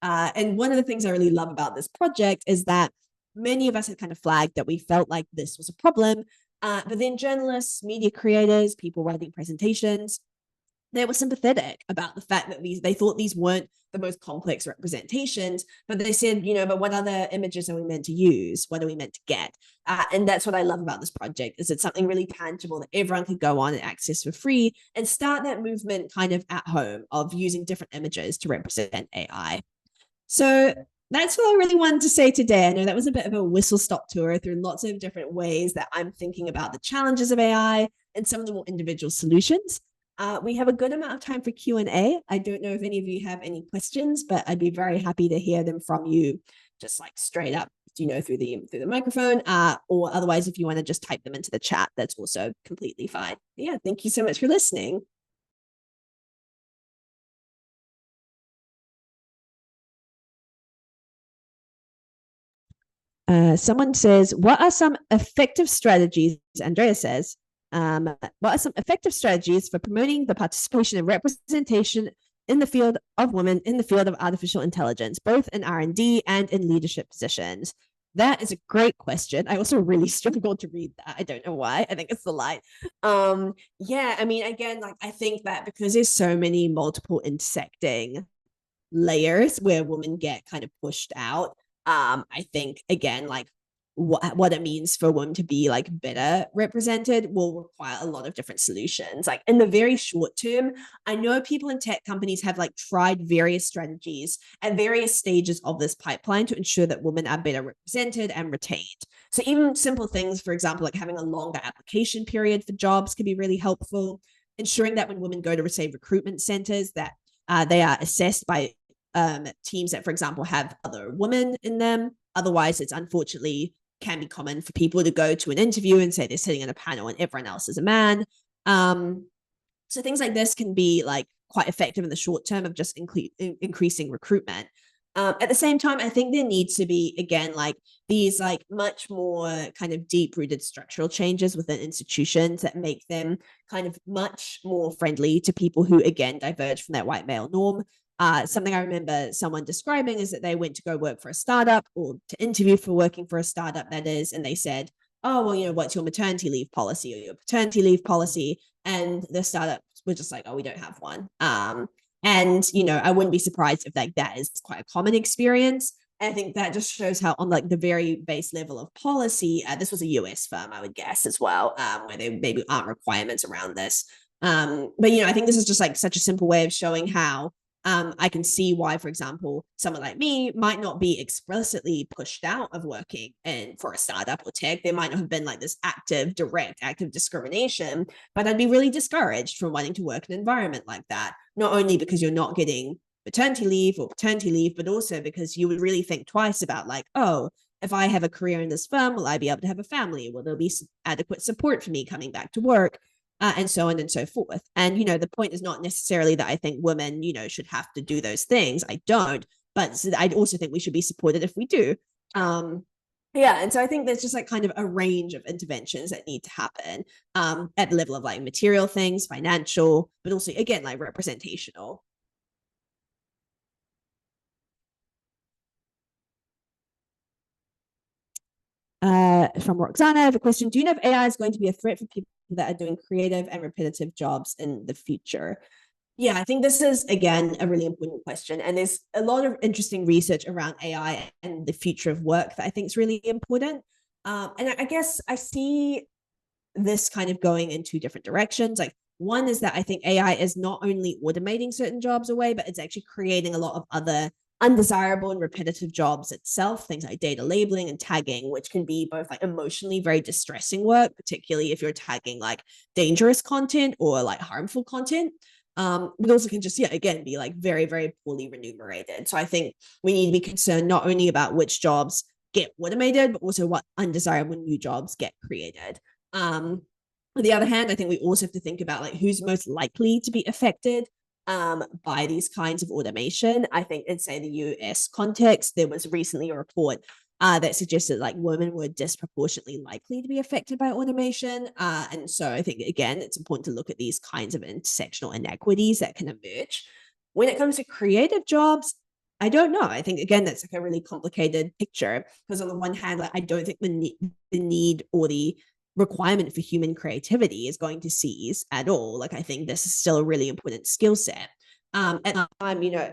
And one of the things I really love about this project is that many of us had kind of flagged that we felt like this was a problem. But then journalists, media creators, people writing presentations, they were sympathetic about the fact that they thought these weren't the most complex representations, but they said, but what other images are we meant to use? What are we meant to get? And that's what I love about this project, is it's something really tangible that everyone could go on and access for free and start that movement kind of at home of using different images to represent AI. So that's what I really wanted to say today. I know that was a bit of a whistle-stop tour through lots of different ways that I'm thinking about the challenges of AI and some of the more individual solutions. We have a good amount of time for Q&A. I don't know if any of you have any questions, but I'd be very happy to hear them from you, just like straight up, through the microphone, or otherwise, if you want to just type them into the chat, that's also completely fine. Yeah, thank you so much for listening. Someone says, what are some effective strategies, Andrea says, what are some effective strategies for promoting the participation and representation in the field of women in the field of artificial intelligence, both in R&D and in leadership positions? That is a great question. I also really struggled to read that. I don't know why. I think it's the light. Yeah, I mean, again, I think that because there's so many multiple intersecting layers where women get kind of pushed out, I think, again, what it means for women to be like better represented will require a lot of different solutions. Like in the very short term, I know people in tech companies have like tried various strategies at various stages of this pipeline to ensure that women are better represented and retained. So even simple things, for example, like having a longer application period for jobs can be really helpful. Ensuring that when women go to say recruitment centers, that they are assessed by teams that, for example, have other women in them. Otherwise, it's unfortunately can be common for people to go to an interview and say they're sitting in a panel and everyone else is a man. So things like this can be like quite effective in the short term of just increasing recruitment. At the same time, I think there needs to be, again, like these like much more kind of deep-rooted structural changes within institutions that make them kind of much more friendly to people who, again, diverge from that white male norm. Something I remember someone describing is that they went to go work for a startup, or to interview for working for a startup, that is, and they said, oh, well, you know, what's your maternity leave policy or your paternity leave policy? And the startup were just like, oh, we don't have one. And, you know, I wouldn't be surprised if like that is quite a common experience. And I think that just shows how on like the very base level of policy, this was a US firm, I would guess as well, where there maybe aren't requirements around this. But, you know, I think this is just like such a simple way of showing how I can see why, for example, someone like me might not be explicitly pushed out of working for a startup or tech. There might not have been like this direct discrimination, but I'd be really discouraged from wanting to work in an environment like that. Not only because you're not getting maternity leave or paternity leave, but also because you would really think twice about like, oh, if I have a career in this firm, will I be able to have a family? Will there be adequate support for me coming back to work? And so on and so forth. And, you know, the point is not necessarily that I think women, you know, should have to do those things. I don't, but I also think we should be supported if we do. Yeah. And so I think there's just like kind of a range of interventions that need to happen at the level of like material things, financial, but also, again, like representational. From Roxana, I have a question. Do you know if AI is going to be a threat for people that are doing creative and repetitive jobs in the future? Yeah, I think this is, again, a really important question. And there's a lot of interesting research around AI and the future of work that I think is really important. And I guess I see this kind of going in two different directions. Like, one is that I think AI is not only automating certain jobs away, but it's actually creating a lot of other undesirable and repetitive jobs itself, things like data labeling and tagging, which can be both like emotionally very distressing work, particularly if you're tagging like dangerous content or like harmful content. But also can just, yeah, again, be like very, very poorly remunerated. So I think we need to be concerned not only about which jobs get automated, but also what undesirable new jobs get created. On the other hand, I think we also have to think about like who's most likely to be affected by these kinds of automation. I think in, say, the US context, there was recently a report that suggested like women were disproportionately likely to be affected by automation. And so I think, again, it's important to look at these kinds of intersectional inequities that can emerge. When it comes to creative jobs, I don't know. I think, again, that's like a really complicated picture, because on the one hand, like, I don't think the need or the requirement for human creativity is going to cease at all. Like, I think this is still a really important skill set. And I'm, you know,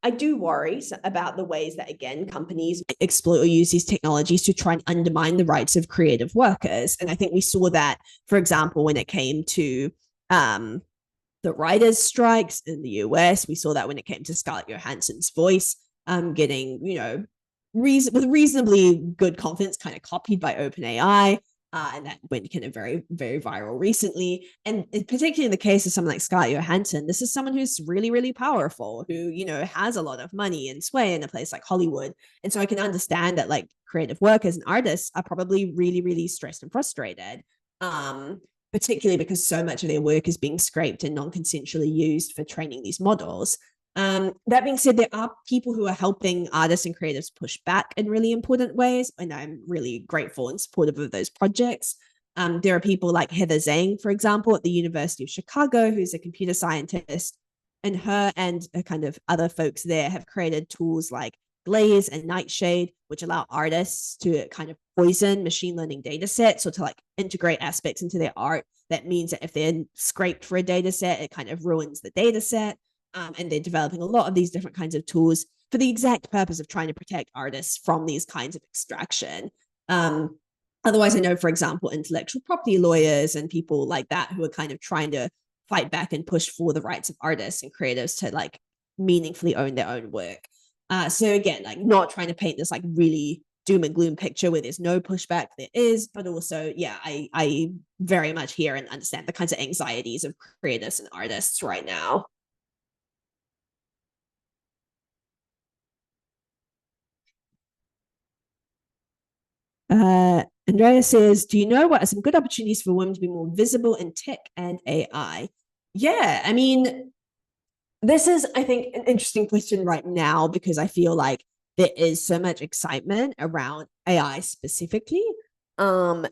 I do worry about the ways that, again, companies exploit or use these technologies to try and undermine the rights of creative workers. And I think we saw that, for example, when it came to the writers' strikes in the US. We saw that when it came to Scarlett Johansson's voice getting, you know, with reasonably good confidence kind of copied by OpenAI. And that went kind of very, very viral recently. And particularly in the case of someone like Scarlett Johansson, this is someone who's really, really powerful, who, you know, has a lot of money and sway in a place like Hollywood. And so I can understand that like creative workers and artists are probably really, really stressed and frustrated, particularly because so much of their work is being scraped and non-consensually used for training these models. That being said, there are people who are helping artists and creatives push back in really important ways, and I'm really grateful and supportive of those projects. There are people like Heather Zhang, for example, at the University of Chicago, who's a computer scientist, and her and a kind of other folks there have created tools like Glaze and Nightshade, which allow artists to kind of poison machine learning data sets, or to like integrate aspects into their art. That means that if they're scraped for a data set, it kind of ruins the data set. And they're developing a lot of these different kinds of tools for the exact purpose of trying to protect artists from these kinds of extraction. Otherwise, I know, for example, intellectual property lawyers and people like that who are kind of trying to fight back and push for the rights of artists and creatives to like meaningfully own their own work. So again, like not trying to paint this like really doom and gloom picture where there's no pushback, there is, but also, yeah, I very much hear and understand the kinds of anxieties of creatives and artists right now. Andrea says, do you know what are some good opportunities for women to be more visible in tech and AI? Yeah, I mean, this is, I think, an interesting question right now because I feel like there is so much excitement around AI specifically. And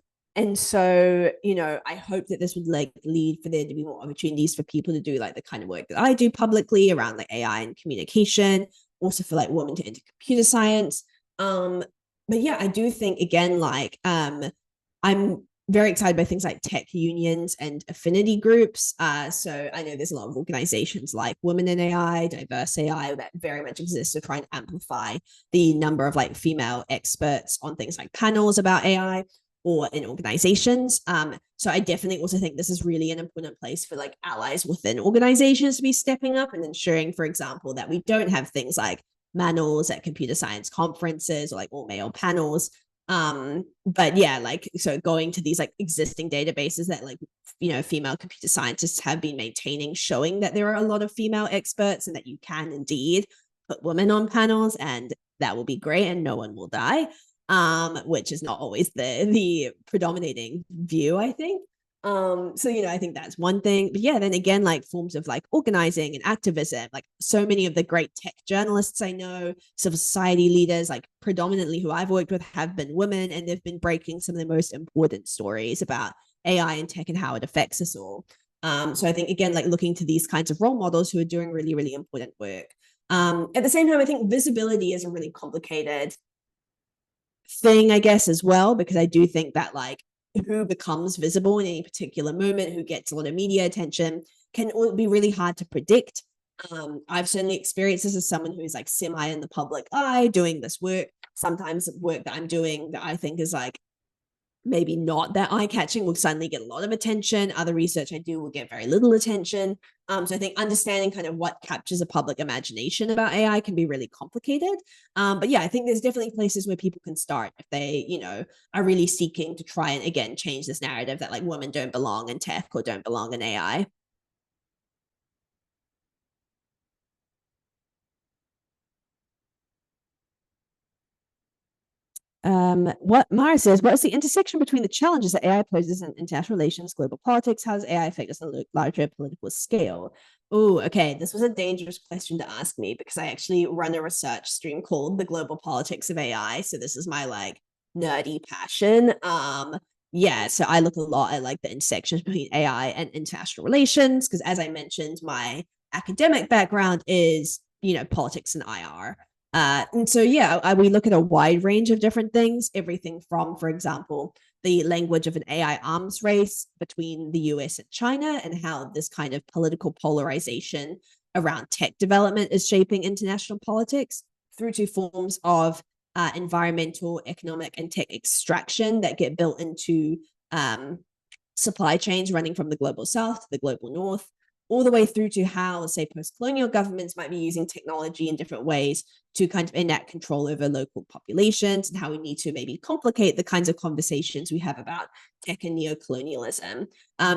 so, you know, I hope that this would like lead for there to be more opportunities for people to do like the kind of work that I do publicly around like AI and communication, also for like women to enter computer science. But yeah, I do think again, like I'm very excited by things like tech unions and affinity groups. So I know there's a lot of organizations like Women in AI, Diverse AI that very much exist to try and amplify the number of like female experts on things like panels about AI or in organizations. So I definitely also think this is really an important place for like allies within organizations to be stepping up and ensuring, for example, that we don't have things like manels at computer science conferences or like all male panels. But yeah, like, so going to these like existing databases that like, you know, female computer scientists have been maintaining, showing that there are a lot of female experts and that you can indeed put women on panels and that will be great and no one will die, which is not always the predominating view, I think. So, you know, I think that's one thing. But yeah, then again, like forms of like organizing and activism, like so many of the great tech journalists I know, civil society leaders, like predominantly who I've worked with have been women, and they've been breaking some of the most important stories about AI and tech and how it affects us all. So I think, again, like looking to these kinds of role models who are doing really, really important work. At the same time, I think visibility is a really complicated thing, I guess, as well, because I do think that like who becomes visible in any particular moment, who gets a lot of media attention, can be really hard to predict. I've certainly experienced this as someone who is like semi in the public eye doing this work. Sometimes work that I'm doing that I think is like maybe not that eye-catching will suddenly get a lot of attention. Other research I do will get very little attention. So I think understanding kind of what captures a public imagination about AI can be really complicated. But yeah, I think there's definitely places where people can start if they, you know, are really seeking to try and, again, change this narrative that like women don't belong in tech or don't belong in AI. What Mara says, what is the intersection between the challenges that AI poses in international relations, global politics? How does AI affect us on a larger political scale? Oh, okay. This was a dangerous question to ask me because I actually run a research stream called The Global Politics of AI. So this is my like nerdy passion. Yeah, so I look a lot at like the intersections between AI and international relations because, as I mentioned, my academic background is, you know, politics and IR. And so, yeah, we look at a wide range of different things, everything from, for example, the language of an AI arms race between the US and China and how this kind of political polarization around tech development is shaping international politics, through to forms of environmental, economic, and tech extraction that get built into supply chains running from the global south to the global north, all the way through to how, say, post-colonial governments might be using technology in different ways to kind of enact control over local populations, and how we need to maybe complicate the kinds of conversations we have about tech and neocolonialism.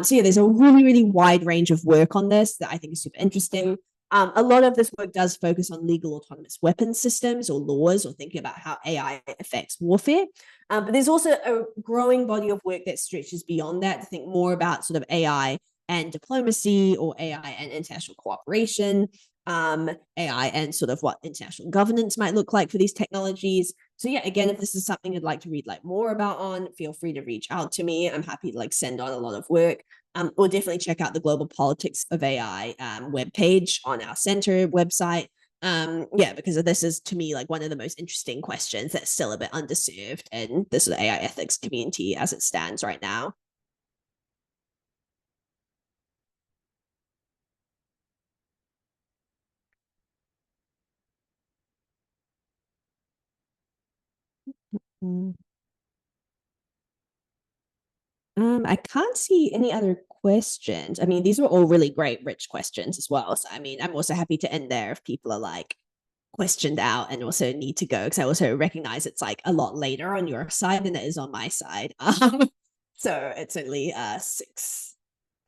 So yeah, there's a really, really wide range of work on this that I think is super interesting. A lot of this work does focus on legal autonomous weapons systems or laws, or thinking about how AI affects warfare. But there's also a growing body of work that stretches beyond that to think more about sort of AI and diplomacy, or AI and international cooperation, AI and sort of what international governance might look like for these technologies. So yeah, again, if this is something you'd like to read like more about on, feel free to reach out to me. I'm happy to like send on a lot of work. Or definitely check out the Global Politics of AI webpage on our center website. Yeah, because this is, to me, like one of the most interesting questions that's still a bit underserved in the sort of AI ethics community as it stands right now. I can't see any other questions. I mean, these were all really great, rich questions as well. So, I mean, I'm also happy to end there if people are like questioned out and also need to go, because I also recognize it's like a lot later on your side than it is on my side. So it's only 6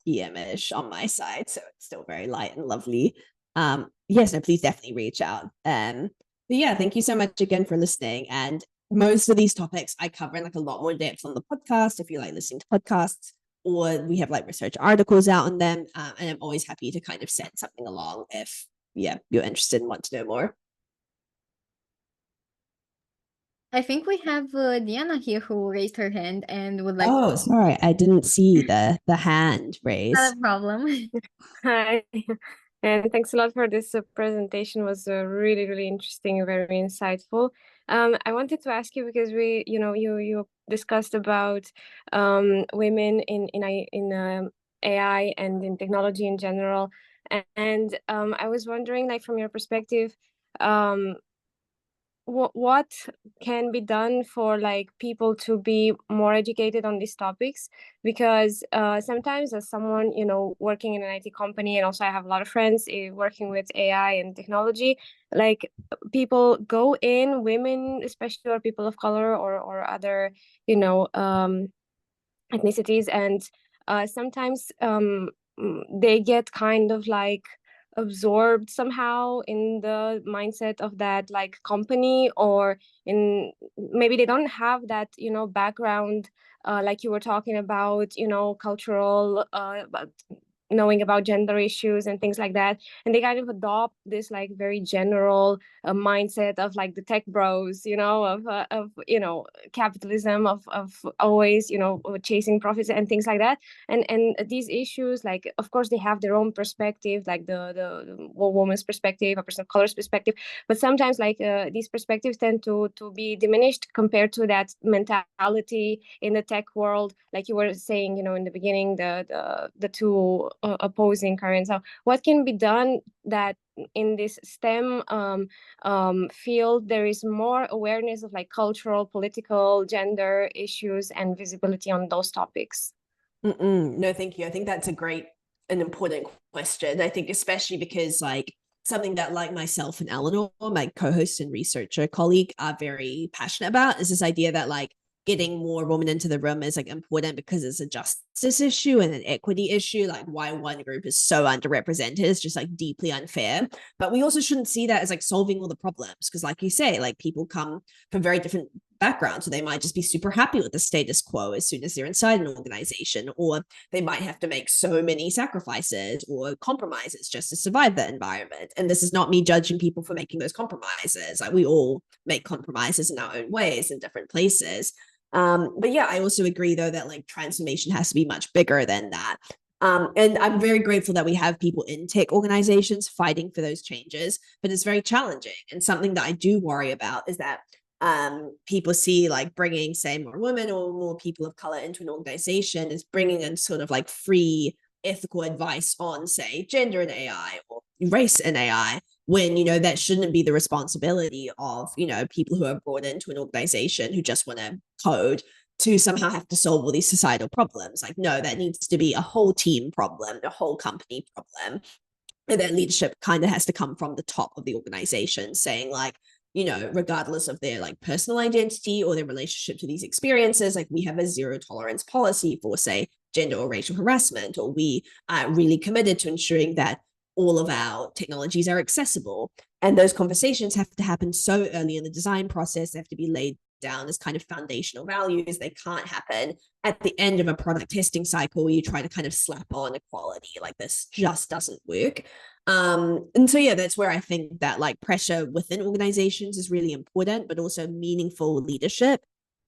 p.m.-ish on my side, so it's still very light and lovely. Yes, no, please definitely reach out. But yeah, thank you so much again for listening. And most of these topics I cover in like a lot more depth on the podcast if you like listening to podcasts, or we have like research articles out on them. And I'm always happy to kind of send something along if you're interested and want to know more. I think we have Diana here who raised her hand and would like Oh, sorry, I didn't see the hand raised. Not a problem. Hi, and thanks a lot for this presentation. It was really, really interesting and very insightful. I wanted to ask you, because you discussed about women in AI and in technology in general, and I was wondering, like, from your perspective, what can be done for like people to be more educated on these topics? Because sometimes as someone working in an IT company, and also I have a lot of friends working with AI and technology, like people go in, women especially, or people of color, or other ethnicities, and sometimes they get kind of like absorbed somehow in the mindset of that like company, or in maybe they don't have that background, like you were talking about, cultural knowing about gender issues and things like that, and they kind of adopt this like very general mindset of like the tech bros, of capitalism, of always chasing profits and things like that, and these issues, like of course they have their own perspective, like the woman's perspective, a person of color's perspective, but sometimes like these perspectives tend to be diminished compared to that mentality in the tech world, like you were saying, in the beginning, the two opposing currents. So what can be done that in this STEM field there is more awareness of like cultural, political, gender issues and visibility on those topics? No, thank you. I think that's a great and important question. I think especially because like something that like myself and Eleanor, my co-host and researcher colleague, are very passionate about is this idea that like getting more women into the room is like important because it's a justice issue and an equity issue. Like why one group is so underrepresented is just like deeply unfair. But we also shouldn't see that as like solving all the problems, because like you say, like people come from very different backgrounds, so they might just be super happy with the status quo as soon as they're inside an organization, or they might have to make so many sacrifices or compromises just to survive that environment. And this is not me judging people for making those compromises. Like we all make compromises in our own ways in different places. But yeah, I also agree though that like transformation has to be much bigger than that. And I'm very grateful that we have people in tech organizations fighting for those changes, but it's very challenging. And something that I do worry about is that people see like bringing, say, more women or more people of color into an organization is bringing in sort of like free ethical advice on, say, gender and AI or race and AI, when, that shouldn't be the responsibility of, people who are brought into an organization who just want to code to somehow have to solve all these societal problems. Like, no, that needs to be a whole team problem, a whole company problem. And that leadership kind of has to come from the top of the organization, saying like, regardless of their like personal identity or their relationship to these experiences, like we have a zero tolerance policy for, say, gender or racial harassment, or we are really committed to ensuring that all of our technologies are accessible. And those conversations have to happen so early in the design process. They have to be laid down as kind of foundational values. They can't happen at the end of a product testing cycle where you try to kind of slap on equality. Like this just doesn't work. And so, yeah, that's where I think that like pressure within organizations is really important, but also meaningful leadership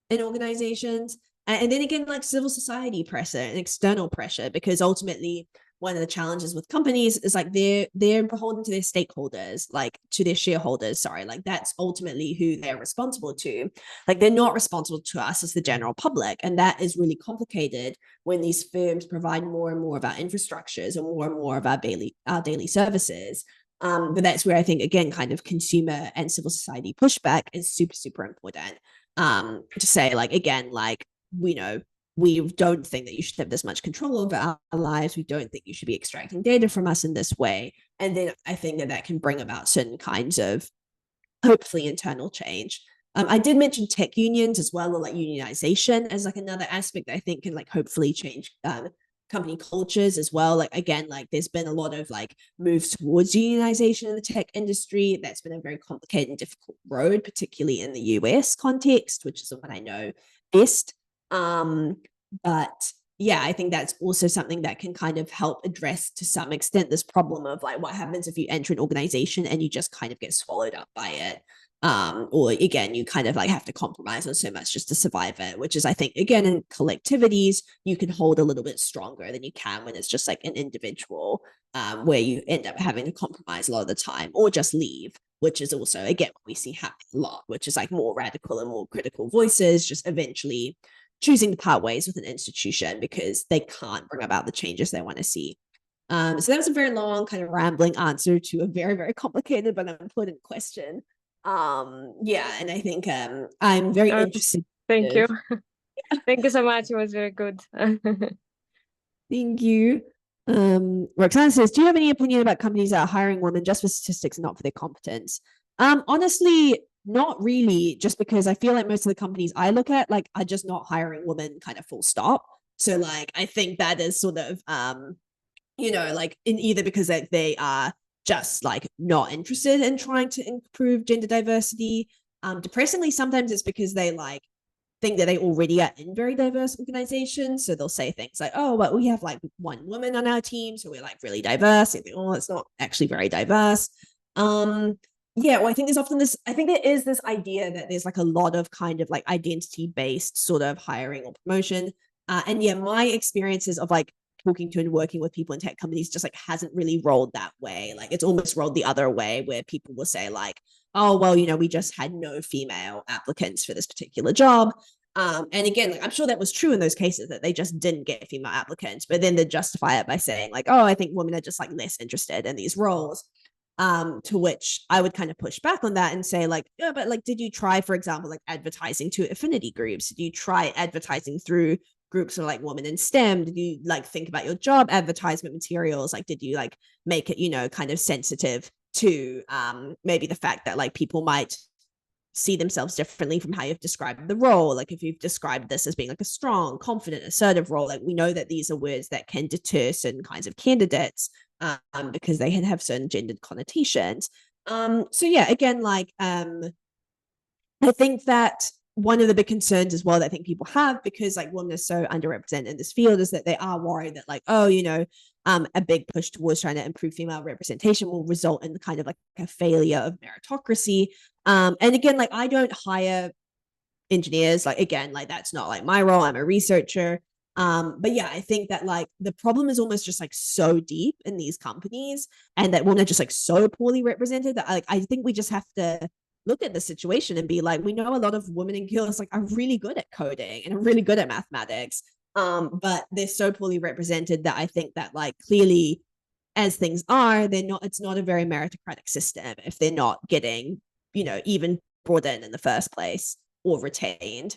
in organizations. And then again, like civil society pressure and external pressure, because ultimately one of the challenges with companies is like they're beholden to their stakeholders, like to their shareholders, like that's ultimately who they're responsible to. Like they're not responsible to us as the general public. And that is really complicated when these firms provide more and more of our infrastructures and more of our daily services. But that's where I think, again, kind of consumer and civil society pushback is super, super important. to say like, again, like, we don't think that you should have this much control over our lives. We don't think you should be extracting data from us in this way. And then I think that can bring about certain kinds of, hopefully, internal change. I did mention tech unions as well, or like unionization as like another aspect that I think can like hopefully change company cultures as well. Like, again, like there's been a lot of like moves towards unionization in the tech industry. That's been a very complicated and difficult road, particularly in the US context, which is what I know best. But yeah, I think that's also something that can kind of help address to some extent this problem of like what happens if you enter an organization and you just kind of get swallowed up by it. Or again, you kind of like have to compromise on so much just to survive it, which is, I think, again, in collectivities, you can hold a little bit stronger than you can when it's just like an individual, where you end up having to compromise a lot of the time or just leave, which is also, again, what we see happen a lot, which is like more radical and more critical voices just eventually choosing to part ways with an institution because they can't bring about the changes they want to see. So that was a very long kind of rambling answer to a very, very complicated but important question. Yeah, and I think I'm very interested. Thank you. Thank you so much. It was very good. Thank you. Roxana says, do you have any opinion about companies that are hiring women just for statistics and not for their competence? Honestly, not really, just because I feel like most of the companies I look at like are just not hiring women kind of full stop. So like I think that is sort of like in either because they are just like not interested in trying to improve gender diversity. Depressingly, sometimes it's because they like think that they already are in very diverse organizations. So they'll say things like, oh, but we have like one woman on our team, so we're like really diverse. And think, oh, it's not actually very diverse. Yeah, well, I think there's often this, I think there is this idea that there's like a lot of kind of like identity-based sort of hiring or promotion. And yeah, my experiences of like talking to and working with people in tech companies just like hasn't really rolled that way. Like it's almost rolled the other way where people will say like, oh, well, we just had no female applicants for this particular job. And again, like, I'm sure that was true in those cases that they just didn't get female applicants, but then they justify it by saying like, oh, I think women are just like less interested in these roles. To which I would kind of push back on that and say like, yeah, but like, did you try, for example, like advertising to affinity groups? Did you try advertising through groups of like women in STEM? Did you like think about your job advertisement materials? Like, did you like make it, kind of sensitive to maybe the fact that like people might see themselves differently from how you've described the role? Like if you've described this as being like a strong, confident, assertive role, like we know that these are words that can deter certain kinds of candidates because they can have certain gendered connotations. So yeah, again, like I think that one of the big concerns as well that I think people have, because like women are so underrepresented in this field, is that they are worried that like, oh, a big push towards trying to improve female representation will result in kind of like a failure of meritocracy. And again, like I don't hire engineers, like again, like that's not like my role. I'm a researcher. But yeah, I think that like the problem is almost just like so deep in these companies, and that women are just like so poorly represented that I think we just have to look at the situation and be like, we know a lot of women and girls like are really good at coding and are really good at mathematics, but they're so poorly represented that I think that like clearly, as things are, it's not a very meritocratic system if they're not getting even brought in the first place or retained.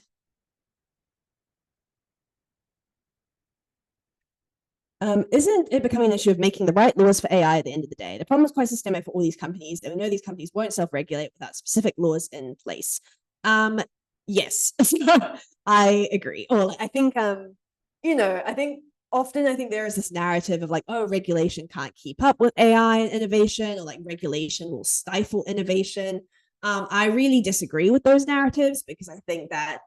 Isn't it becoming an issue of making the right laws for AI at the end of the day? The problem is quite systemic for all these companies, and we know these companies won't self-regulate without specific laws in place. Yes, I agree. Or I think, I think often there is this narrative of like, oh, regulation can't keep up with AI and innovation, or like regulation will stifle innovation. I really disagree with those narratives, because I think that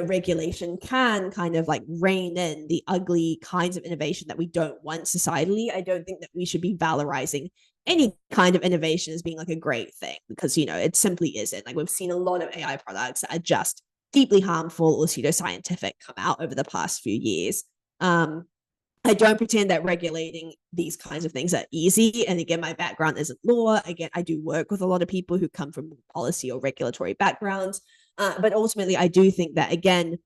regulation can kind of like rein in the ugly kinds of innovation that we don't want societally. I don't think that we should be valorizing any kind of innovation as being like a great thing, because it simply isn't. Like we've seen a lot of AI products that are just deeply harmful or pseudoscientific come out over the past few years. I don't pretend that regulating these kinds of things are easy. And again, my background isn't law. Again, I do work with a lot of people who come from policy or regulatory backgrounds. But ultimately, I do think that, again,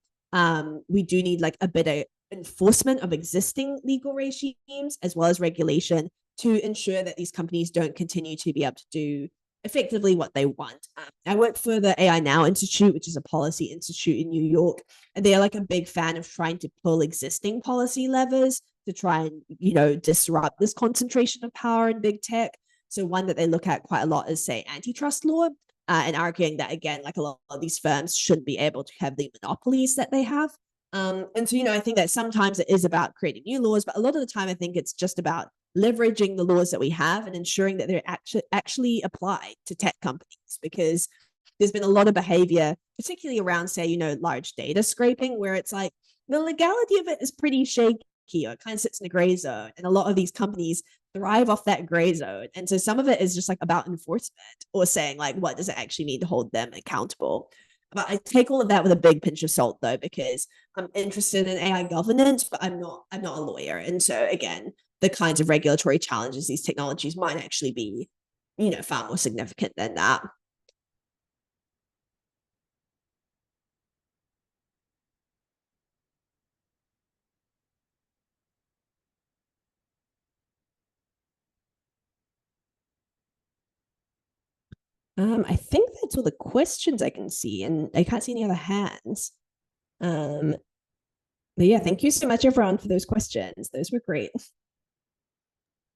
we do need like a bit of enforcement of existing legal regimes as well as regulation to ensure that these companies don't continue to be able to do effectively what they want. I work for the AI Now Institute, which is a policy institute in New York, and they are like a big fan of trying to pull existing policy levers to try and, you know, disrupt this concentration of power in big tech. So one that they look at quite a lot is, say, antitrust law, and arguing that, again, like a lot of these firms shouldn't be able to have the monopolies that they have. And so, you know, I think that sometimes it is about creating new laws, but a lot of the time I think it's just about leveraging the laws that we have and ensuring that they're actually applied to tech companies, because there's been a lot of behavior, particularly around, say, you know, large data scraping, where it's like the legality of it is pretty shaky, or it kind of sits in a gray zone. And a lot of these companies thrive off that gray zone. And so some of it is just like about enforcement, or saying like, what does it actually mean to hold them accountable? But I take all of that with a big pinch of salt, though, because I'm interested in AI governance, but I'm not a lawyer. And so again, the kinds of regulatory challenges these technologies might actually be, you know, far more significant than that. I think that's all the questions I can see, and I can't see any other hands. But yeah, thank you so much, everyone, for those questions. Those were great.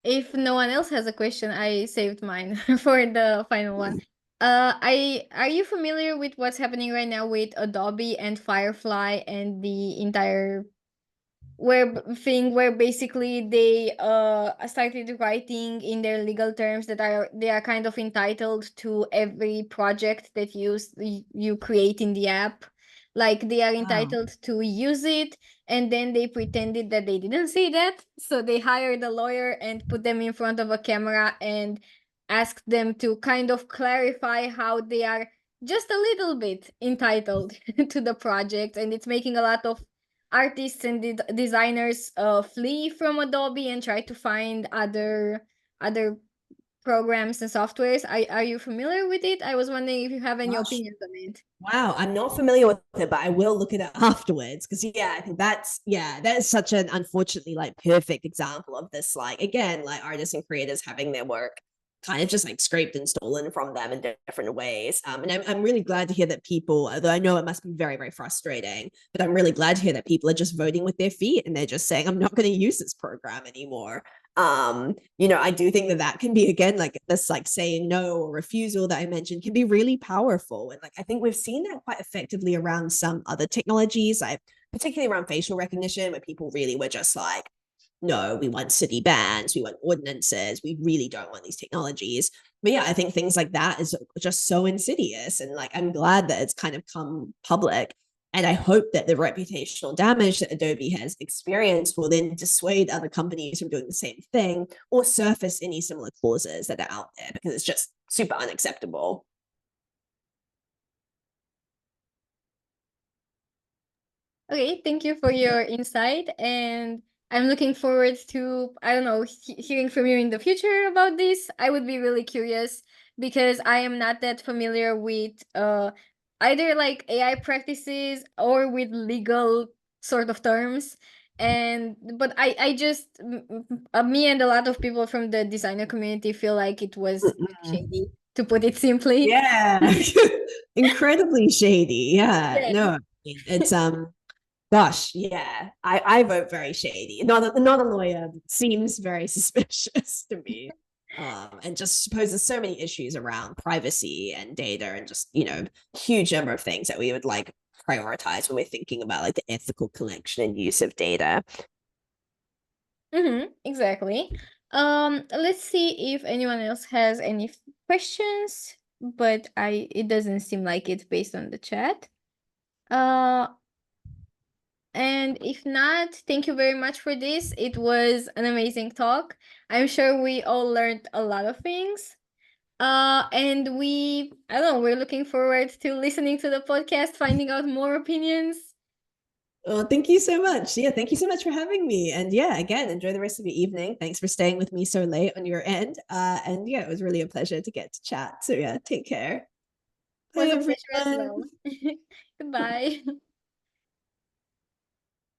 If no one else has a question, I saved mine for the final one. Are you familiar with what's happening right now with Adobe and Firefly and the entire where basically they started writing in their legal terms that they are kind of entitled to every project that you create in the app? Like they are entitled to use it, and then they pretended that they didn't see that. So they hired a lawyer and put them in front of a camera and asked them to kind of clarify how they are just a little bit entitled to the project. And it's making a lot of artists and designers flee from Adobe and try to find other programs and softwares. Are you familiar with it? I was wondering if you have any opinions on it. Wow, I'm not familiar with it, but I will look it up afterwards, because yeah, I think that is such an unfortunately like perfect example of this, like, again, like artists and creators having their work kind of just like scraped and stolen from them in different ways. And I'm really glad to hear that people, although I know it must be very, very frustrating, but I'm really glad to hear that people are just voting with their feet and they're just saying, I'm not going to use this program anymore. You know, I do think that can be, again, like this like saying no or refusal that I mentioned can be really powerful. And like I think we've seen that quite effectively around some other technologies, like particularly around facial recognition, where people really were just like, no, we want city bans, we want ordinances, we really don't want these technologies. But yeah, I think things like that is just so insidious. And like, I'm glad that it's kind of come public. And I hope that the reputational damage that Adobe has experienced will then dissuade other companies from doing the same thing, or surface any similar clauses that are out there, because it's just super unacceptable. Okay, thank you for your insight, and I'm looking forward to, I don't know, hearing from you in the future about this. I would be really curious because I am not that familiar with either like AI practices or with legal sort of terms. But I just me and a lot of people from the designer community feel like it was shady, to put it simply. Yeah, incredibly shady. Yeah, no, it's gosh, yeah, I vote very shady. Not a lawyer. Seems very suspicious to me. And just supposes so many issues around privacy and data, and just, you know, huge number of things that we would like prioritize when we're thinking about like the ethical collection and use of data. Exactly. Let's see if anyone else has any questions, but it doesn't seem like it based on the chat. And if not, thank you very much for this. It was an amazing talk. I'm sure we all learned a lot of things. And I don't know, we're looking forward to listening to the podcast, finding out more opinions. Oh, thank you so much. Yeah, thank you so much for having me. And yeah, again, enjoy the rest of your evening. Thanks for staying with me so late on your end. And yeah, it was really a pleasure to get to chat. So yeah, take care. It was Bye, a pleasure as everyone. well. Goodbye.